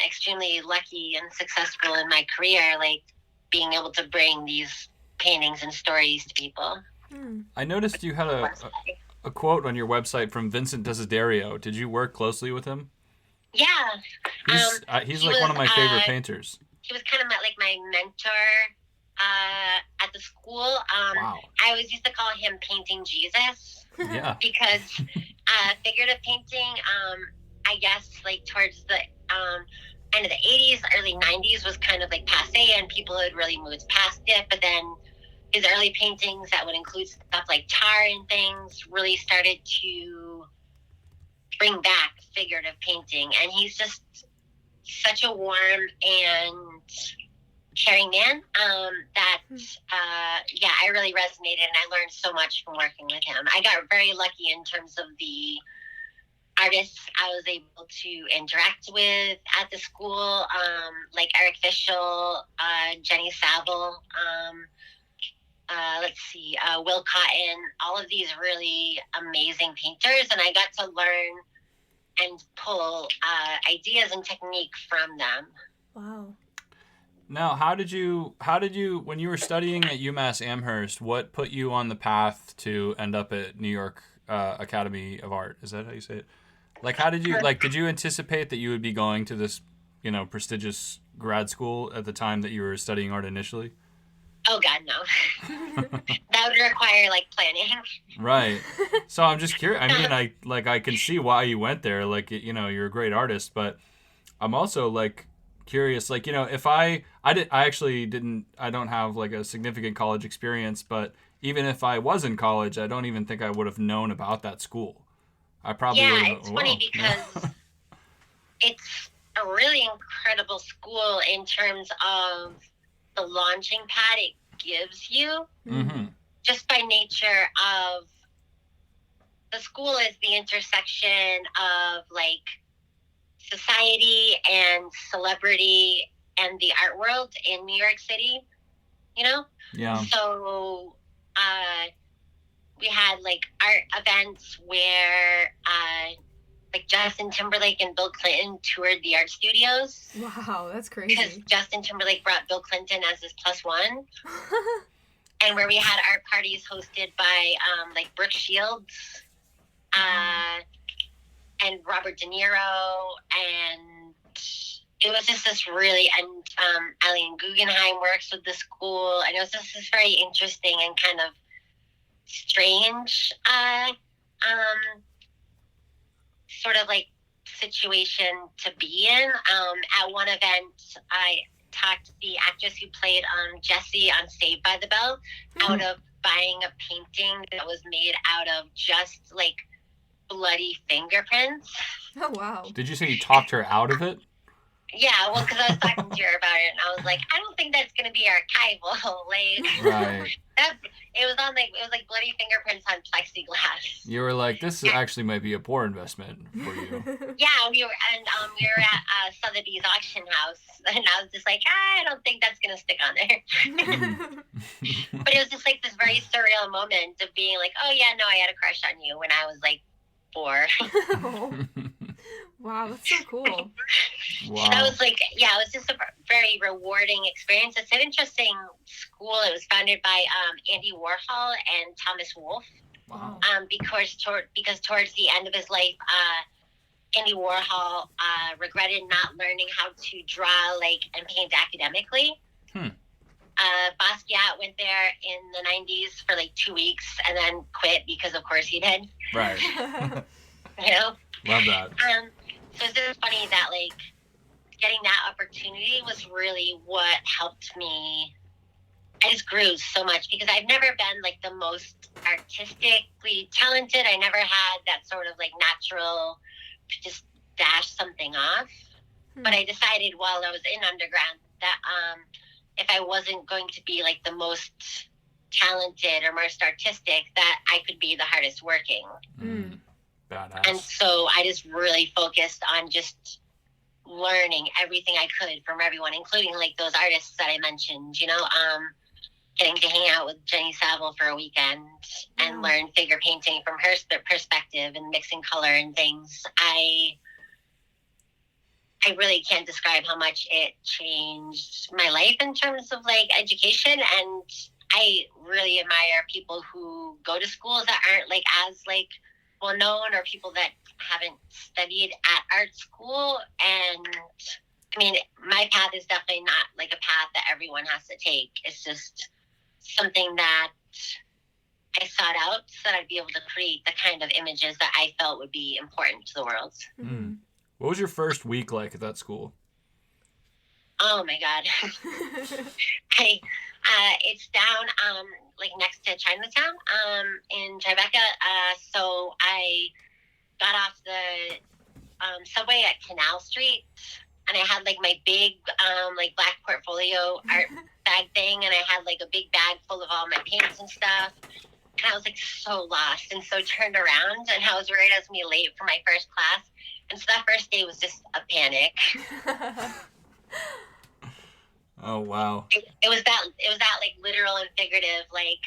extremely lucky and successful in my career, like being able to bring these paintings and stories to people. I noticed you had a quote on your website from Vincent Desiderio. Did you work closely with him? Yeah. He's he like one of my was, favorite painters. He was kind of my mentor at the school. Wow. I always used to call him Painting Jesus. Yeah. Because figurative painting, I guess, like towards the end of the 80s, early 90s was kind of like passe, and people had really moved past it. But then his early paintings that would include stuff like tar and things really started to bring back figurative painting. And he's just such a warm and caring man that I really resonated, and I learned so much from working with him. I got very lucky in terms of the artists I was able to interact with at the school, like Eric Fischel, Jenny Saville, Will Cotton, all of these really amazing painters, and I got to learn and pull ideas and technique from them. Wow. Now, how did you, when you were studying at UMass Amherst, what put you on the path to end up at New York Academy of Art? Is that how you say it? Like, how did you, did you anticipate that you would be going to this, prestigious grad school at the time that you were studying art initially? Oh, God, no. That would require, planning. Right. So I'm just curious. I mean, I can see why you went there. You're a great artist, but I'm also, curious, if I don't have a significant college experience, but even if I was in college, I don't even think I would have known about that school. I probably would have. It's funny because it's a really incredible school in terms of the launching pad it gives you, just by nature of the school is the intersection of society and celebrity and the art world in New York City, Yeah. So we had art events where Justin Timberlake and Bill Clinton toured the art studios. Wow, that's Because crazy. Justin Timberlake brought Bill Clinton as his +1. And where we had art parties hosted by Brooke Shields, and Robert De Niro, and it was just this really, and Eileen Guggenheim works with the school, and it was just this very interesting and kind of strange sort of situation to be in. At one event, I talked the actress who played Jessie on Saved by the Bell out of buying a painting that was made out of just bloody fingerprints. Oh, wow. Did you say you talked her out of it? Yeah, well, because I was talking to her about it, and I was like, I don't think that's going to be archival. Right. It was bloody fingerprints on plexiglass. You were like, this actually might be a poor investment for you. Yeah, we were at Sotheby's auction house, and I was just like, I don't think that's going to stick on there. But it was just this very surreal moment of being like, oh yeah, no, I had a crush on you when I was 4. Oh. Wow, that's so cool. Wow. And I was it was just a very rewarding experience. It's an interesting school. It was founded by Andy Warhol and Thomas Wolfe. Wow. Because towards the end of his life, Andy Warhol regretted not learning how to draw and paint academically. Basquiat went there in the 90s for 2 weeks and then quit because of course he did. Right. Love that. So it's just funny that getting that opportunity was really what helped me. I just grew so much because I've never been the most artistically talented. I never had that sort of natural just dash something off. But I decided while I was in undergrad that if I wasn't going to be the most talented or most artistic, that I could be the hardest working. Badass. And so I just really focused on just learning everything I could from everyone, including those artists that I mentioned, getting to hang out with Jenny Saville for a weekend and learn figure painting from her perspective and mixing color and things. I really can't describe how much it changed my life in terms of education. And I really admire people who go to schools that aren't as well known or people that haven't studied at art school. And I mean, my path is definitely not like a path that everyone has to take. It's just something that I sought out so that I'd be able to create the kind of images that I felt would be important to the world. Mm-hmm. What was your first week like at that school? Oh my God. It's down like next to Chinatown in Tribeca. So I got off the subway at Canal Street, and I had like my big like black portfolio art bag thing, and I had like a big bag full of all my paints and stuff. And I was like so lost and so turned around, and I was worried I was gonna be late for my first class. And so that first day was just a panic. Oh wow. It was that like literal and figurative, like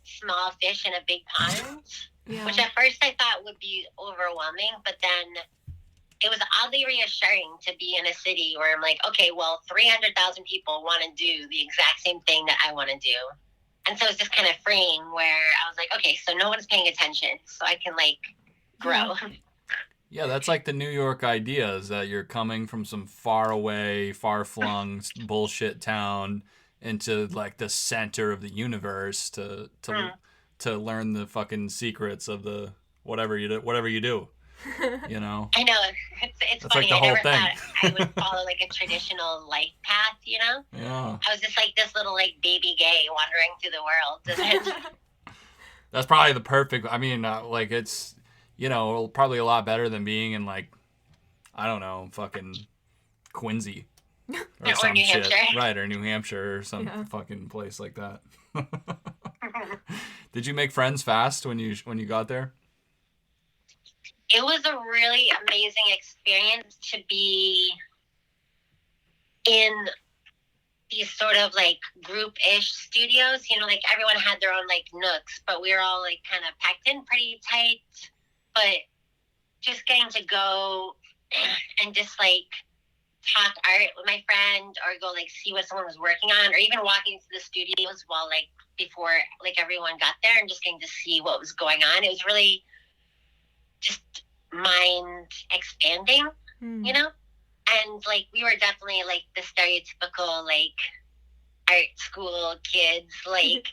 small fish in a big pond. Yeah. Which at first I thought would be overwhelming, but then it was oddly reassuring to be in a city where I'm like, okay, well, 300,000 people want to do the exact same thing that I want to do. And so it's just kind of freeing where I was like, okay, so no one's paying attention, so I can like grow. Yeah, that's like the New York idea, is that you're coming from some far away, far-flung bullshit town into like the center of the universe to learn the fucking secrets of the whatever you do. You know? I know. It's That's funny. like the I whole never thing. thought I would follow like a traditional life path, you know? Yeah. I was just like this little like baby gay wandering through the world. That's probably the perfect, I mean, like it's, you know, probably a lot better than being in like, I don't know, fucking Quincy or some New shit. Hampshire. Right, or New Hampshire or some fucking place like that. Did you make friends fast when you got there? It was a really amazing experience to be in these sort of like group-ish studios. You know, like everyone had their own like nooks, but we were all like kind of packed in pretty tight. But just getting to go and just like talk art with my friend, or go like see what someone was working on, or even walking to the studios while like before like everyone got there and just getting to see what was going on. It was really just mind expanding, you know? And like we were definitely like the stereotypical like art school kids. Like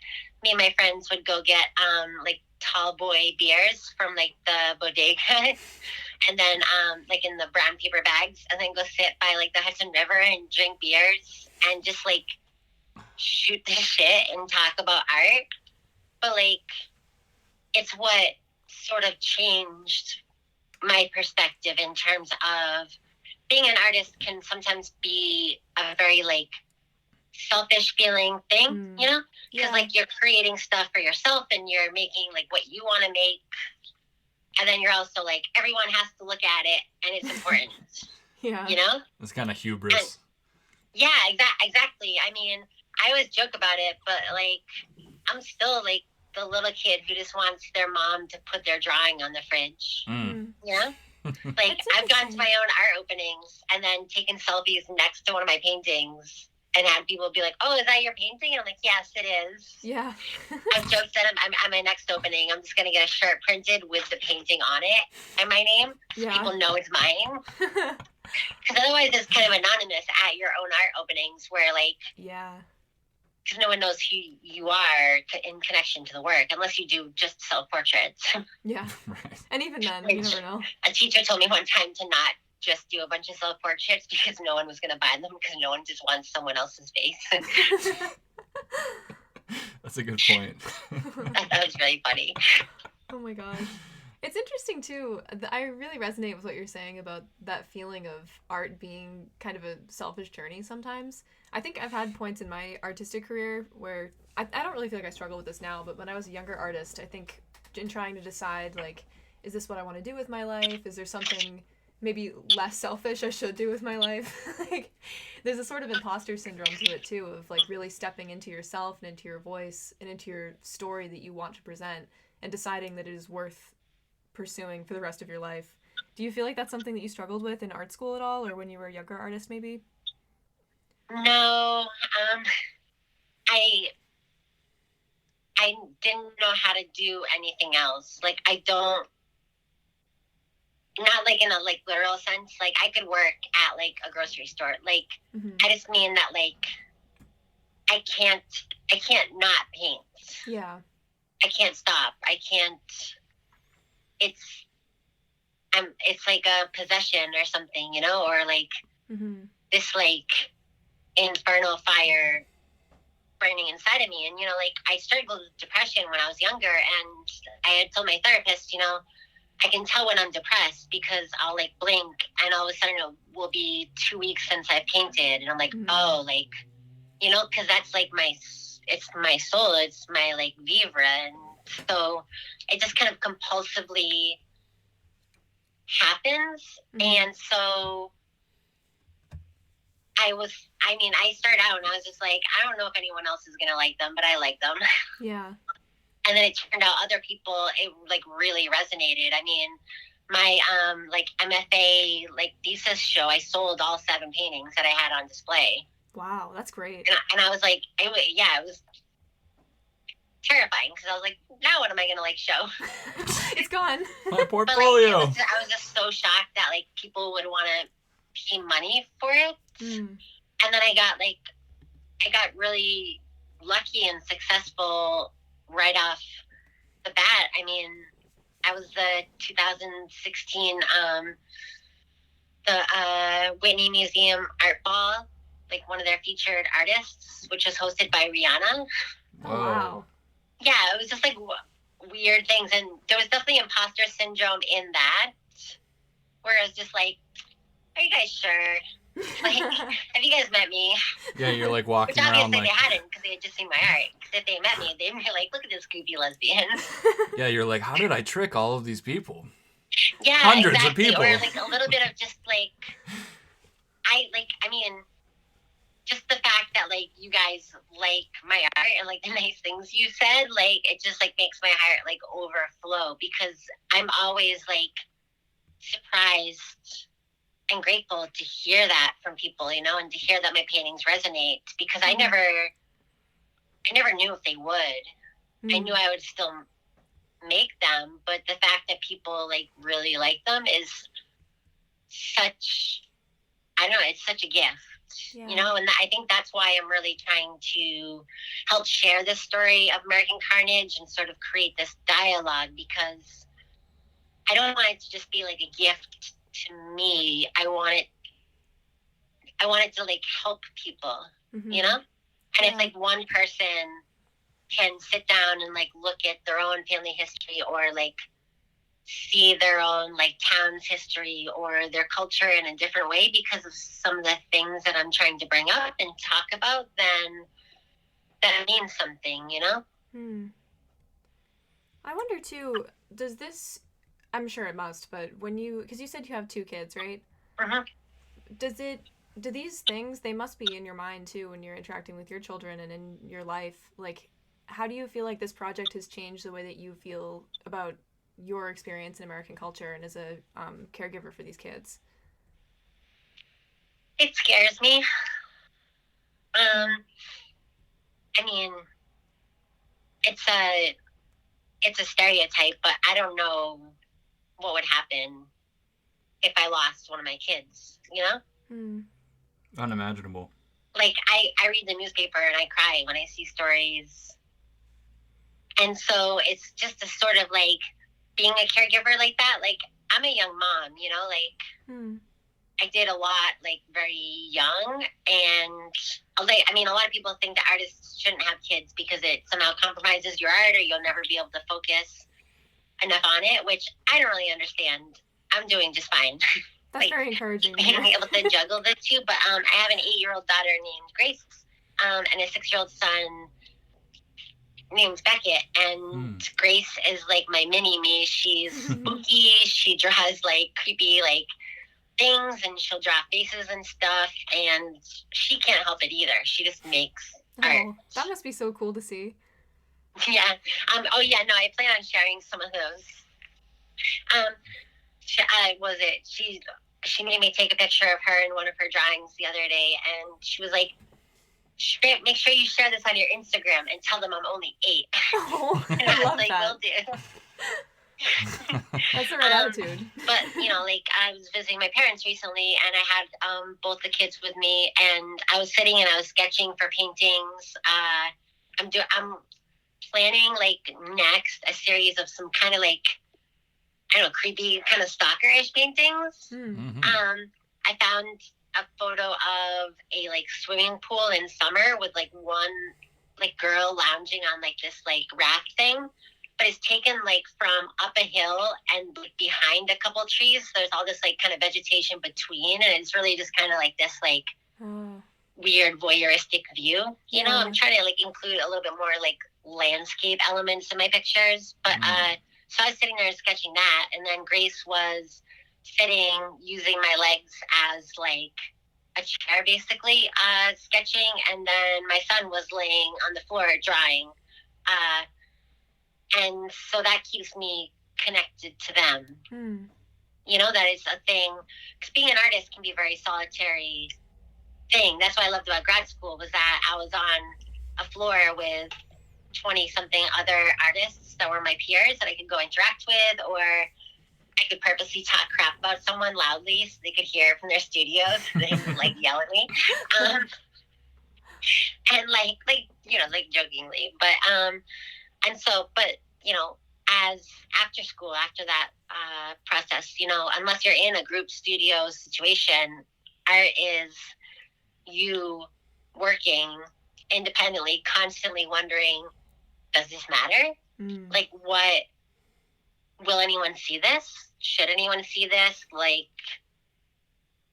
me and my friends would go get like tall boy beers from like the bodega and then like in the brown paper bags, and then go sit by like the Hudson River and drink beers and just like shoot the shit and talk about art. But like it's what sort of changed my perspective in terms of being an artist can sometimes be a very like selfish feeling thing, you know, because like you're creating stuff for yourself and you're making like what you want to make, and then you're also like everyone has to look at it and it's important. You know, it's kind of hubris. And, yeah, exactly. I mean, I always joke about it, but like I'm still like the little kid who just wants their mom to put their drawing on the fridge. You know? Like I've gone to my own art openings and then taken selfies next to one of my paintings and had people be like, "Oh, is that your painting?" And I'm like, "Yes, it is." Yeah. I've joked that I'm at my next opening, I'm just gonna get a shirt printed with the painting on it and my name, so people know it's mine. Because otherwise, it's kind of anonymous at your own art openings, where like because no one knows who you are in connection to the work, unless you do just self-portraits. Yeah. Right. And even then, you never know. A teacher told me one time to not just do a bunch of self-portraits because no one was going to buy them, because no one just wants someone else's face. That's a good point. That was really funny. Oh my gosh. It's interesting too. I really resonate with what you're saying about that feeling of art being kind of a selfish journey sometimes. I think I've had points in my artistic career where I don't really feel like I struggle with this now, but when I was a younger artist, I think in trying to decide, like, is this what I want to do with my life? Is there something maybe less selfish I should do with my life? Like, there's a sort of imposter syndrome to it too, of like really stepping into yourself and into your voice and into your story that you want to present and deciding that it is worth pursuing for the rest of your life. Do you feel like that's something that you struggled with in art school at all, or when you were a younger artist maybe? No, I didn't know how to do anything else. Like I don't not like in a like literal sense. Like I could work at like a grocery store. Like I just mean that like I can't not paint. Yeah. I can't stop. I can't. It's it's like a possession or something, you know, or like this like infernal fire burning inside of me. And you know, like I struggled with depression when I was younger, and I had told my therapist, you know, I can tell when I'm depressed because I'll like blink and all of a sudden it will be 2 weeks since I've painted, and I'm like, oh, like, you know, because that's like it's my soul, it's my like vivre, and so it just kind of compulsively happens. And so I started out and I was just like, I don't know if anyone else is gonna like them, but I like them. Yeah. And then it turned out other people, it like really resonated. I mean, my like MFA like thesis show, I sold all 7 paintings that I had on display. Wow, that's great. And I was like, it was terrifying because I was like, now what am I gonna like show? It's gone. My portfolio. But, like, I was just so shocked that like people would want to pay money for it. And then I got really lucky and successful right off the bat. I mean, I was the 2016 the Whitney Museum Art Ball, like one of their featured artists, which was hosted by Breanna. Oh, wow. Yeah, it was just like weird things, and there was definitely imposter syndrome in that, where it was just like, are you guys sure? Like, have you guys met me? Yeah, you're like walking Which obviously around like... they hadn't, because they had just seen my art. Because if they met me, they'd be like, look at this goofy lesbian. Yeah, you're like, how did I trick all of these people? Yeah, Hundreds exactly. of people. Or like a little bit of just like, I mean, just the fact that like you guys like my art and like the nice things you said, like it just like makes my heart like overflow, because I'm always like surprised and grateful to hear that from people, you know, and to hear that my paintings resonate, because I never knew if they would. I knew I would still make them, but the fact that people like really like them is such, I don't know, it's such a gift, you know. And I think that's why I'm really trying to help share this story of American Carnage and sort of create this dialogue, because I don't want it to just be like a gift to me. I want it to like help people, you know. And if like one person can sit down and like look at their own family history, or like see their own like town's history or their culture in a different way because of some of the things that I'm trying to bring up and talk about, then that means something, you know? I wonder too, does this, I'm sure it must, but when you, because you said you have 2 kids, right? Do these things, they must be in your mind too when you're interacting with your children and in your life, like how do you feel like this project has changed the way that you feel about your experience in American culture and as a caregiver for these kids? It scares me. I mean, it's a stereotype, but I don't know what would happen if I lost one of my kids, you know? Unimaginable. Like, I read the newspaper and I cry when I see stories. And so it's just a sort of like being a caregiver like that. Like, I'm a young mom, you know, like I did a lot, like very young. And I mean, a lot of people think that artists shouldn't have kids because it somehow compromises your art, or you'll never be able to focus enough on it, which I don't really understand. I'm doing just fine. That's like, very encouraging. Being able to juggle the two. But I have an 8-year-old daughter named Grace, and a 6-year-old son named Beckett. And Grace is like my mini me. She's spooky. She draws like creepy like things, and she'll draw faces and stuff. And she can't help it either. She just makes art. That must be so cool to see. Yeah. Oh yeah. No, I plan on sharing some of those. She made me take a picture of her in one of her drawings the other day, and she was like, make sure you share this on your Instagram and tell them I'm only 8. Oh, and I was love like, that. will do. That's the right attitude. But, you know, like, I was visiting my parents recently, and I had both the kids with me, and I was sitting and I was sketching for paintings. I'm planning, like, next a series of some kind of, like, I don't know, creepy kind of stalker-ish paintings. Mm-hmm. I found a photo of a, like, swimming pool in summer with, like, one, like, girl lounging on, like, this, like, raft thing. But it's taken, like, from up a hill and, like, behind a couple trees. So there's all this, like, kind of vegetation between. And it's really just kind of, like, this, like, weird voyeuristic view. You know, I'm trying to, like, include a little bit more, like, landscape elements in my pictures. But, so I was sitting there and sketching that. And then Grace was sitting, using my legs as, like, a chair, basically, sketching. And then my son was laying on the floor drawing. And so that keeps me connected to them. You know, that is a thing. Because being an artist can be a very solitary thing. That's what I loved about grad school, was that I was on a floor with 20-something other artists that were my peers that I could go interact with, or I could purposely talk crap about someone loudly so they could hear it from their studios. They would, like, yell at me. And, like, you know, like, jokingly. But, and so, but, you know, as after school, after that process, you know, unless you're in a group studio situation, art is you working independently, constantly wondering, does this matter? Like, what, will anyone see this? Should anyone see this? Like,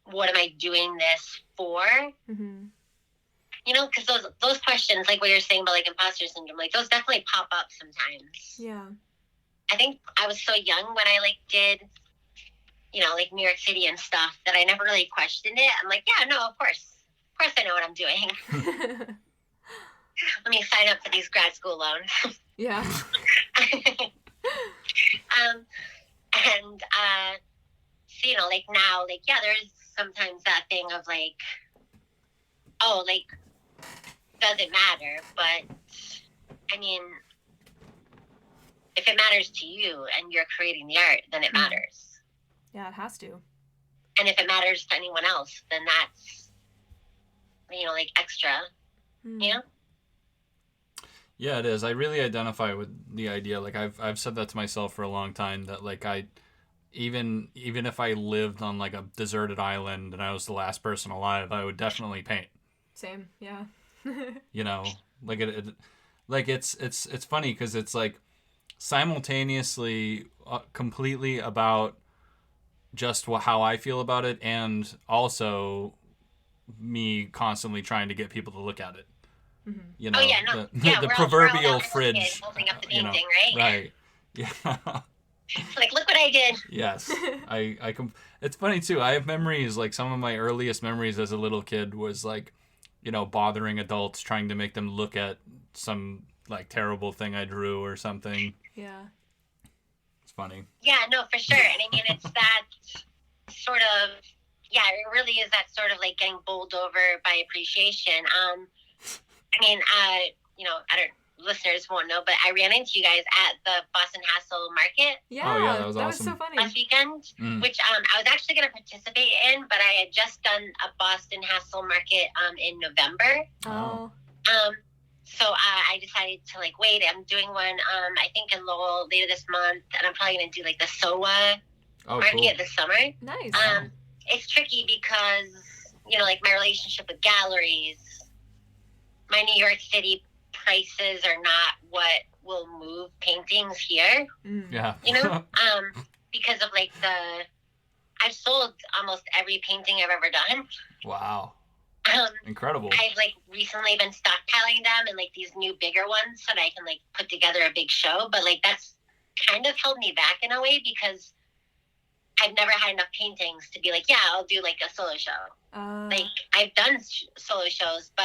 what am I doing this for? You know, because those questions, like what you're saying about, like, imposter syndrome, like, those definitely pop up sometimes. Yeah. I think I was so young when I, like, did, you know, like, New York City and stuff, that I never really questioned it. I'm like, yeah, no, of course I know what I'm doing. Let me sign up for these grad school loans. Yeah. So, you know, like, now, like, yeah, there's sometimes that thing of, like, oh, like, does it matter? But, I mean, if it matters to you and you're creating the art, then it matters. Yeah, it has to. And if it matters to anyone else, then that's, you know, like, extra, you know? Yeah, it is. I really identify with the idea. Like, I've said that to myself for a long time, that, like, even if I lived on, like, a deserted island and I was the last person alive, I would definitely paint. Same, yeah. You know, like, it's funny because it's, like, simultaneously completely about just how I feel about it, and also me constantly trying to get people to look at it. You know, oh, yeah, no. the proverbial fridge. Holding up the painting, You know, right? right. Yeah. Like, look what I did. Yes. It's funny too. I have memories, like, some of my earliest memories as a little kid was, like, you know, bothering adults, trying to make them look at some, like, terrible thing I drew or something. Yeah. It's funny. Yeah, no, for sure. And I mean, it's that sort of, yeah, it really is that sort of, like, getting bowled over by appreciation. I mean, you know, listeners won't know, but I ran into you guys at the Boston Hassel Market. Yeah, oh, yeah, that was that awesome. was so funny. Last weekend, which I was actually going to participate in, but I had just done a Boston Hassel Market in November. Oh. So I decided to, like, wait. I'm doing one, I think, in Lowell later this month, and I'm probably going to do, like, the SOA Market this summer. Nice. It's tricky because, you know, like, my relationship with galleries, my New York City prices are not what will move paintings here. Yeah. You know, because of, like, I've sold almost every painting I've ever done. Wow. Incredible. I've, like, recently been stockpiling them in, like, these new bigger ones so that I can, like, put together a big show. But, like, that's kind of held me back in a way because I've never had enough paintings to be like, yeah, I'll do, like, a solo show. Like, I've done solo shows, but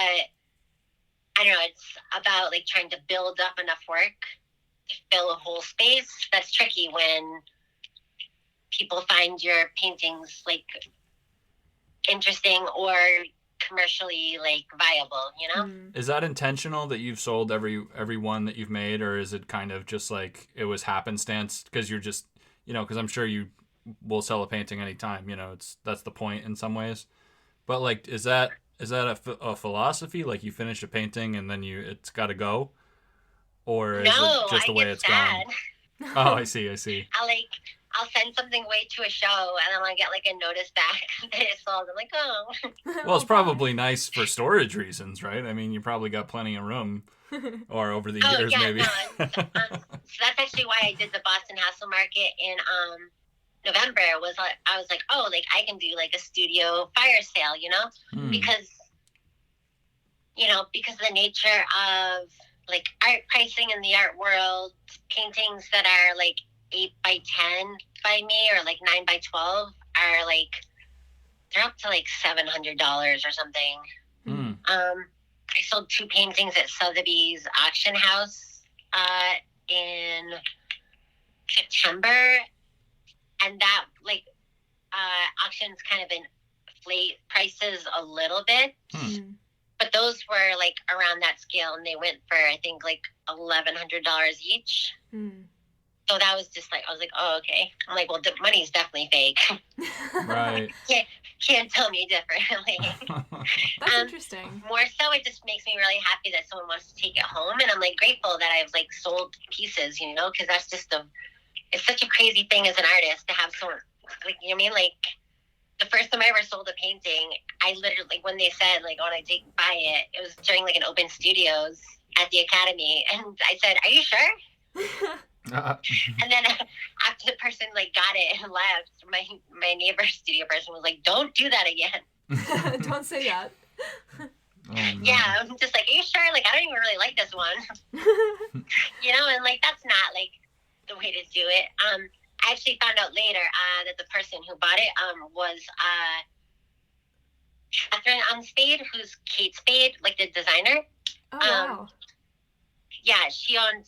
I don't know, it's about, like, trying to build up enough work to fill a whole space. That's tricky when people find your paintings, like, interesting, or commercially like viable, you know? Is that intentional that you've sold every one that you've made, or is it kind of just like it was happenstance because you're just, because I'm sure you will sell a painting anytime, that's the point in some ways. But like, is that a philosophy? Like you finish a painting and then it's got to go, or is it just the way it's gone? Oh, I see. I'll send something away to a show and then I'll get like a notice back that it's sold. I'm like, oh. Well, it's probably nice for storage reasons, right? I mean, you probably got plenty of room, or over the years maybe. No. So that's actually why I did the Boston Hassel Market in November. I was like, oh, like I can do like a studio fire sale, because of the nature of like art pricing in the art world, paintings that are like 8 by 10 by me or like 9 by 12 are like, they're up to like $700 or something. I sold 2 paintings at Sotheby's auction house in September, and that like auctions kind of inflate prices a little bit. But those were like around that scale, and they went for I think like $1,100 each. So that was just like, I was like, oh, okay. I'm like, well, the money's definitely fake. Right. Can't tell me differently. That's interesting. More so, it just makes me really happy that someone wants to take it home, and I'm like grateful that I've like sold pieces, because that's just it's such a crazy thing as an artist to have someone like, you know what I mean? Like the first time I ever sold a painting, I literally, like when they said like, oh, I take buy it, it was during like an open studios at the Academy, and I said, are you sure? And then after the person like got it and left, my neighbor studio person was like, don't do that again. Don't say that. Oh, no. Yeah, I'm just like, are you sure? Like, I don't even really like this one. And like that's not like the way to do it. I actually found out later that the person who bought it was Catherine Spade, who's Kate Spade, like the designer. Oh, wow. Yeah, she owns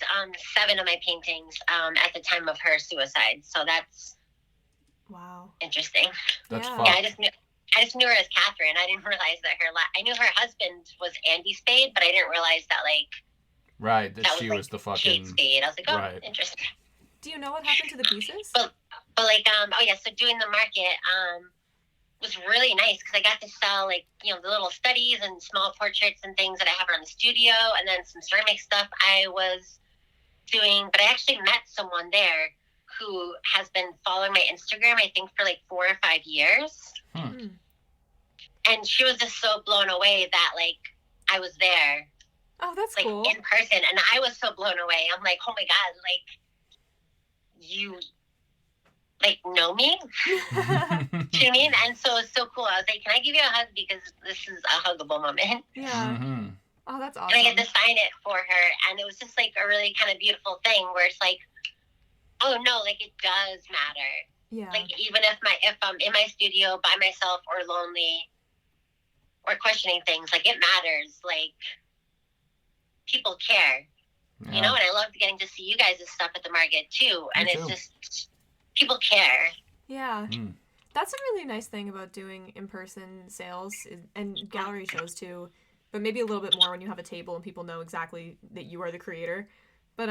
7 of my paintings at the time of her suicide. So that's wow, interesting. That's Yeah. fun. Yeah, I just knew her as Catherine. I didn't realize that I knew her husband was Andy Spade, but I didn't realize that like Right, that she like, was the fucking Kate Spade. I was like, oh, right. interesting. Do you know what happened to the pieces? But like so doing the market was really nice because I got to sell like the little studies and small portraits and things that I have around the studio, and then some ceramic stuff I was doing. But I actually met someone there who has been following my Instagram, I think, for like 4 or 5 years. And she was just so blown away that like I was there. Oh, that's like cool. in person, and I was so blown away. I'm like, oh my god, like you like know me? Do you know what I mean? And so it's so cool. I was like, can I give you a hug because this is a huggable moment? Yeah. Oh, that's awesome. And I get to sign it for her, and it was just like a really kind of beautiful thing where it's like, oh no, like it does matter. Yeah. Like even if I'm in my studio by myself or lonely or questioning things, like it matters. Like people care. Yeah. And I love getting to see you guys' stuff at the market too. And Me it's too. just people care. Yeah. That's a really nice thing about doing in-person sales and gallery shows too, but maybe a little bit more when you have a table and people know exactly that you are the creator. But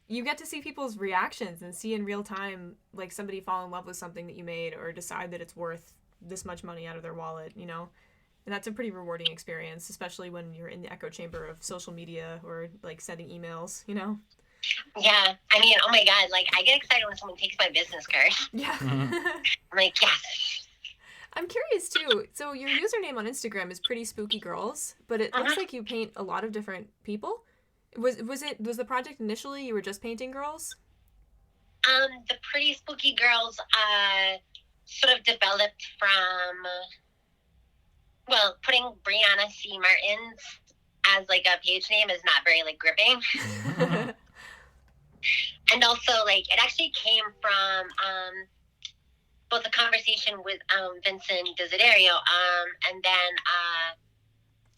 you get to see people's reactions and see in real time, like somebody fall in love with something that you made or decide that it's worth this much money out of their wallet, And that's a pretty rewarding experience, especially when you're in the echo chamber of social media or like sending emails, Yeah. I mean, oh my God, like I get excited when someone takes my business card. Yeah. I'm like, yes. I'm curious too. So your username on Instagram is Pretty Spooky Girls, but it looks like you paint a lot of different people. Was the project initially you were just painting girls? The Pretty Spooky Girls sort of developed from putting Breanna Cee Martins as like a page name is not very like gripping. And also like it actually came from both a conversation with Vincent Desiderio and then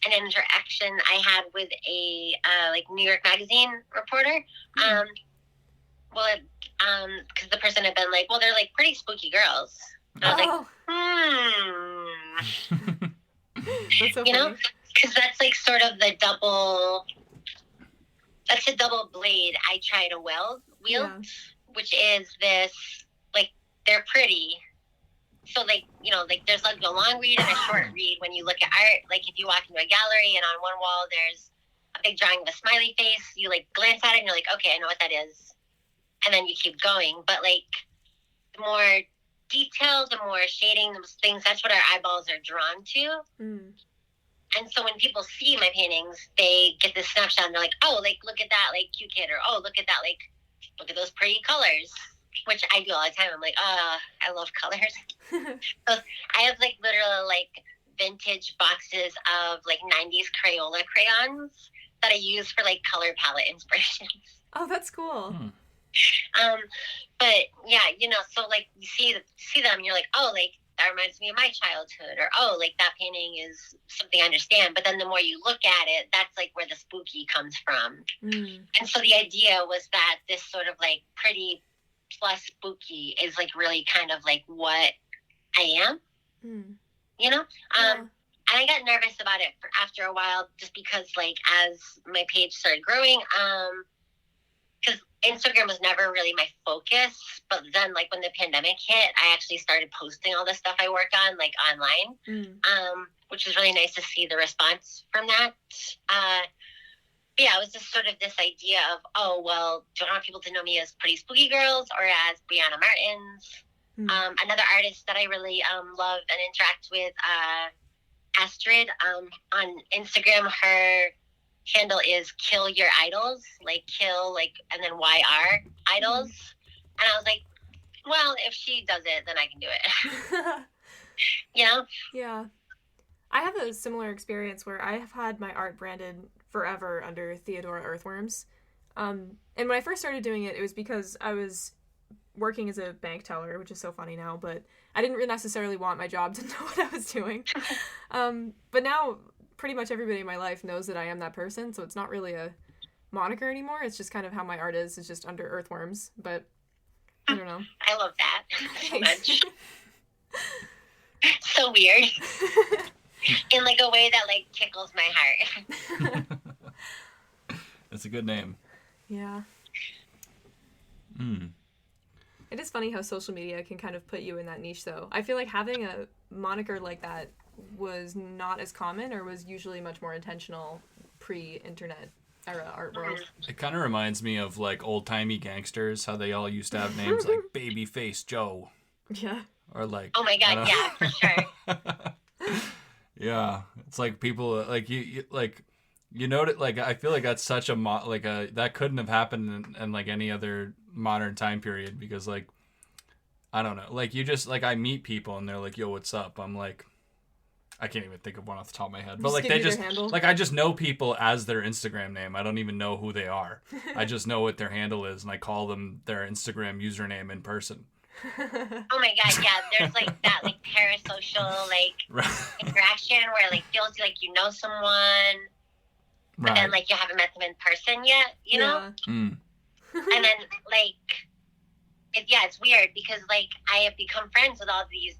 an interaction I had with a like New York Magazine reporter. Because the person had been like, well, they're like pretty spooky girls. And I was like, That's so You know, funny. because that's like sort of the double. That's a double blade I try to wield, Yeah. which is this, like, they're pretty. So, like, you know, like, there's like a long read and a short read when you look at art. Like, if you walk into a gallery and on one wall there's a big drawing of a smiley face, you, like, glance at it and you're like, okay, I know what that is. And then you keep going. But, like, the more detail, the more shading, those things, that's what our eyeballs are drawn to. Mm. And so when people see my paintings, they get this snapshot and they're like, oh, like, look at that, like, cute kid, or, oh, look at that, like, look at those pretty colors, which I do all the time. I'm like, I love colors. So I have, like, literal, like, vintage boxes of, like, 90s Crayola crayons that I use for, like, color palette inspirations. Oh, that's cool. But, yeah, you know, so, like, you see them, you're like, oh, like, that reminds me of my childhood, or, oh, like, that painting is something I understand. But then the more you look at it, that's, like, where the spooky comes from. Mm. And so the idea was that this sort of, like, pretty plus spooky is, like, really kind of, like, what I am, you know? Yeah. And I got nervous about it after a while just because, like, as my page started growing, because Instagram was never really my focus, but then, like, when the pandemic hit, I actually started posting all the stuff I work on, like, online, which was really nice to see the response from that. Yeah, it was just sort of this idea of, oh, well, do I want people to know me as Pretty Spooky Girls or as Breanna Martins? Another artist that I really love and interact with, Astrid, on Instagram, her handle is Kill Your Idols, like kill, like, and then YR idols. And I was like, well, if she does it, then I can do it. You know? Yeah. I have a similar experience where I have had my art branded forever under Theodora Earthworms. And when I first started doing it, it was because I was working as a bank teller, which is so funny now, but I didn't really necessarily want my job to know what I was doing. But now pretty much everybody in my life knows that I am that person, so it's not really a moniker anymore. It's just kind of how my art is just under Earthworms, but I don't know. I love that so Thanks. much. So weird. In, like, a way that, like, tickles my heart. It's a good name. Yeah. It is funny how social media can kind of put you in that niche, though. I feel like having a moniker like that was not as common, or was usually much more intentional pre-internet era art world. It kind of reminds me of, like, old-timey gangsters, how they all used to have names like Babyface Joe. Yeah. Or, like... Oh my god, yeah, for sure. Yeah. It's like people, like, you like... You know, like, I feel like that's such a that couldn't have happened in like any other modern time period, because, like, I don't know, like, you just, like, I meet people and they're like, yo, what's up? I'm like, I can't even think of one off the top of my head, but, like, they just, like, I just know people as their Instagram name. I don't even know who they are. I just know what their handle is, and I call them their Instagram username in person. Oh my god, yeah, there's, like, that, like, parasocial, like, interaction where, like, feels like you know someone, but then, like, you haven't met them in person yet, you know? And then, like, it's weird because, like, I have become friends with all these,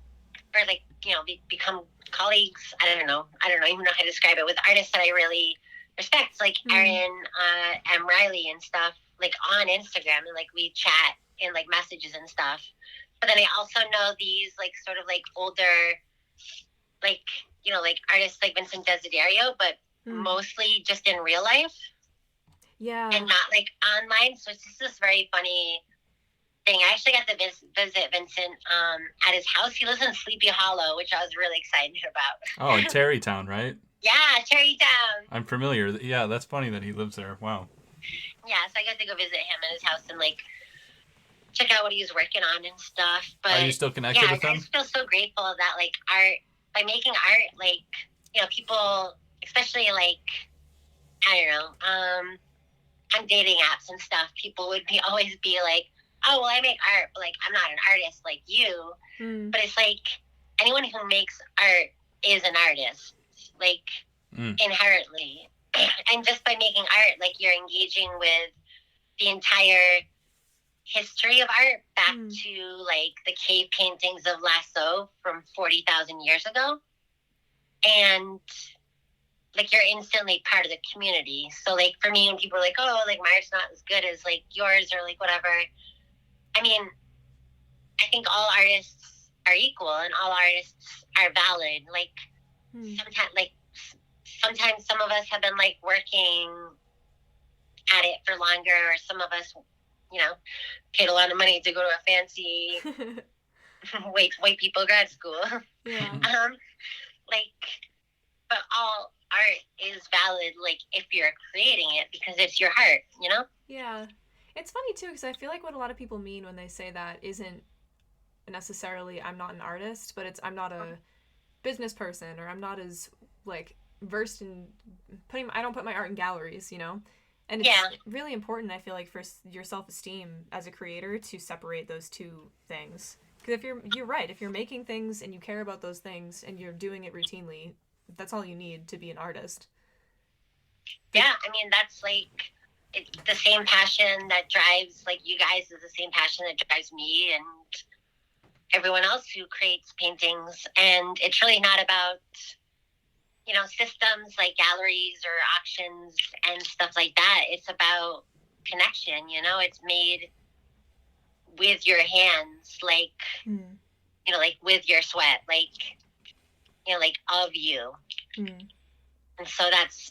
or, like, you know, become colleagues. I don't even know how to describe it, with artists that I really respect, like Erin M. Riley and stuff, like, on Instagram, and, like, we chat in, like, messages and stuff. But then I also know these, like, sort of, like, older, like, you know, like, artists like Vincent Desiderio, but mostly just in real life. Yeah. And not, like, online. So it's just this very funny thing. I actually got to visit Vincent at his house. He lives in Sleepy Hollow, which I was really excited about. Oh, in Terrytown, right? Yeah, Terrytown. I'm familiar. Yeah, that's funny that he lives there. Wow. Yeah, so I got to go visit him at his house and, like, check out what he was working on and stuff. But are you still connected with him? I just feel so grateful that, like, art, by making art, like, you know, people, especially, like, I don't know, on dating apps and stuff, people would always be like, oh, well, I make art, but, like, I'm not an artist like you. But it's like, anyone who makes art is an artist, like, inherently. And just by making art, like, you're engaging with the entire history of art back to, like, the cave paintings of Lascaux from 40,000 years ago. and like you're instantly part of the community. So like for me, when people are like, oh, like my art's not as good as like yours or like whatever, I mean, I think all artists are equal and all artists are valid. Like sometimes some of us have been like working at it for longer, or some of us, you know, paid a lot of money to go to a fancy white people grad school. Yeah. But all art is valid, like if you're creating it, because it's your heart, you know? Yeah. It's funny too, because I feel like what a lot of people mean when they say that isn't necessarily I'm not an artist, but it's I'm not a business person, or I'm not as like versed in I don't put my art in galleries, you know? And it's really important, I feel like, for your self-esteem as a creator to separate those two things. Because if you're right, if you're making things and you care about those things and you're doing it routinely, that's all you need to be an artist. Yeah, I mean, that's like it's the same passion that drives like you guys is the same passion that drives me and everyone else who creates paintings. And it's really not about, you know, systems like galleries or auctions and stuff like that. It's about connection, you know? It's made with your hands, like, you know, like with your sweat, like, you know, like of you. And so that's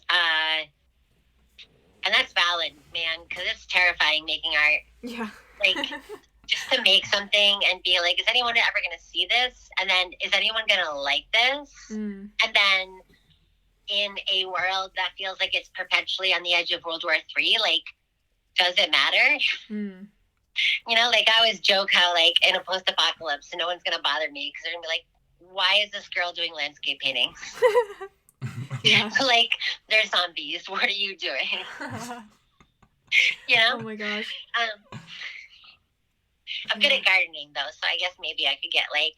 valid, man, because it's terrifying making art. Yeah. Like, just to make something and be like, is anyone ever going to see this? And then, is anyone going to like this? And then, in a world that feels like it's perpetually on the edge of World War III, like, does it matter? You know, like, I always joke how, like, in a post-apocalypse, no one's going to bother me because they're going to be like, why is this girl doing landscape paintings? Yeah. Like, there's zombies. What are you doing? You know? Oh my gosh. I'm good at gardening, though, so I guess maybe I could get, like,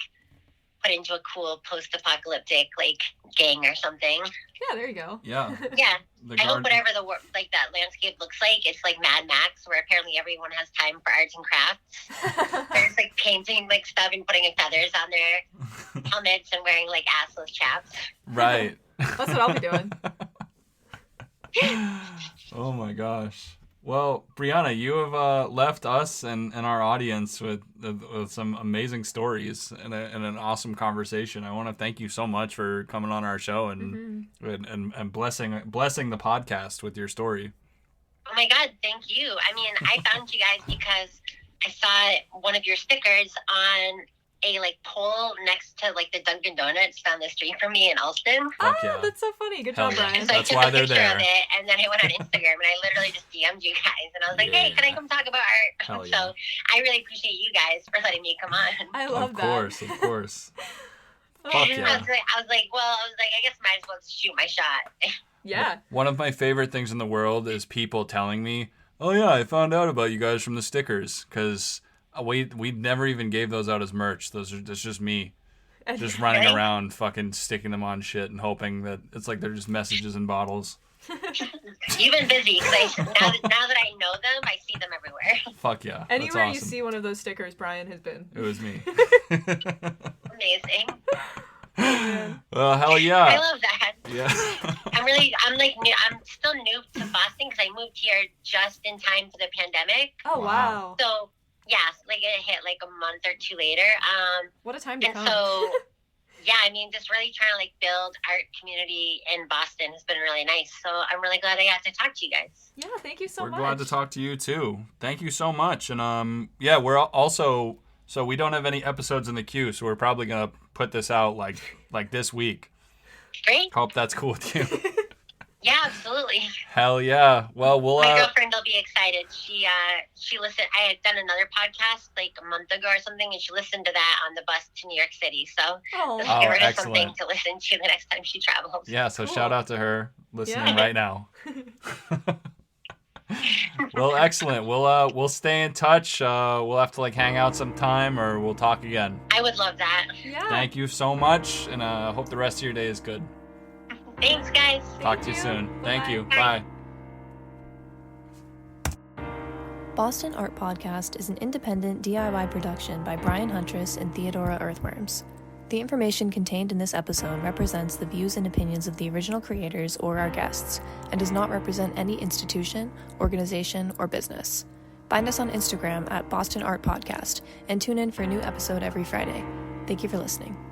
put into a cool post-apocalyptic, like, gang or something. Yeah, there you go. Yeah. Yeah. I hope whatever like, that landscape looks like, it's like Mad Max, where apparently everyone has time for arts and crafts. They're just, like, painting, like, stuff and putting feathers on their helmets and wearing, like, assless chaps. Right. That's what I'll be doing. Oh, my gosh. Well, Breanna, you have left us and our audience with some amazing stories and an awesome conversation. I want to thank you so much for coming on our show and blessing the podcast with your story. Oh my God, thank you. I mean, I found you guys because I saw one of your stickers on a like pole next to like the Dunkin' Donuts down the street from me in Alston. Yeah. That's so funny. Good job, Brian. So that's I took why a they're picture there. Of it, and then I went on Instagram and I literally just DM'd you guys and I was like, hey, can I come talk about art? Hell yeah. So I really appreciate you guys for letting me come on. I love Of that. course. Oh, Fuck man. yeah. I was like, I guess might as well just shoot my shot. Yeah. One of my favorite things in the world is people telling me, oh yeah, I found out about you guys from the stickers, because we never even gave those out as merch. That's just me. Just running around fucking sticking them on shit and hoping that it's like they're just messages in bottles. You've been busy, because now that I know them, I see them everywhere. Fuck yeah. Anywhere that's you awesome. see one of those stickers, Brian has been. It was me. Amazing. Well, hell yeah. I love that. Yeah. I'm still new to Boston because I moved here just in time for the pandemic. Oh, wow. So, yeah, like it hit like a month or two later. What a time to come. So, yeah, I mean, just really trying to like build art community in Boston has been really nice. So I'm really glad I got to talk to you guys. Yeah, thank you so We're much. glad to talk to you too. Thank you so much. And yeah, we're also, so we don't have any episodes in the queue, so we're probably gonna put this out like this week. Great. Hope that's cool with you. Yeah, absolutely. Hell yeah. Well, we'll My girlfriend will be excited. She listened. I had done another podcast like a month ago or something, and she listened to that on the bus to New York City. So let's give her something to listen to the next time she travels. Yeah, so shout out to her listening right now. Well, excellent. We'll stay in touch. We'll have to like hang out sometime, or we'll talk again. I would love that. Yeah. Thank you so much, and hope the rest of your day is good. Thanks, guys. Talk to you soon. Thank you. Bye. Boston Art Podcast is an independent DIY production by Brian Huntress and Theodora Earthworms. The information contained in this episode represents the views and opinions of the original creators or our guests, and does not represent any institution, organization, or business. Find us on Instagram at Boston Art Podcast, and tune in for a new episode every Friday. Thank you for listening.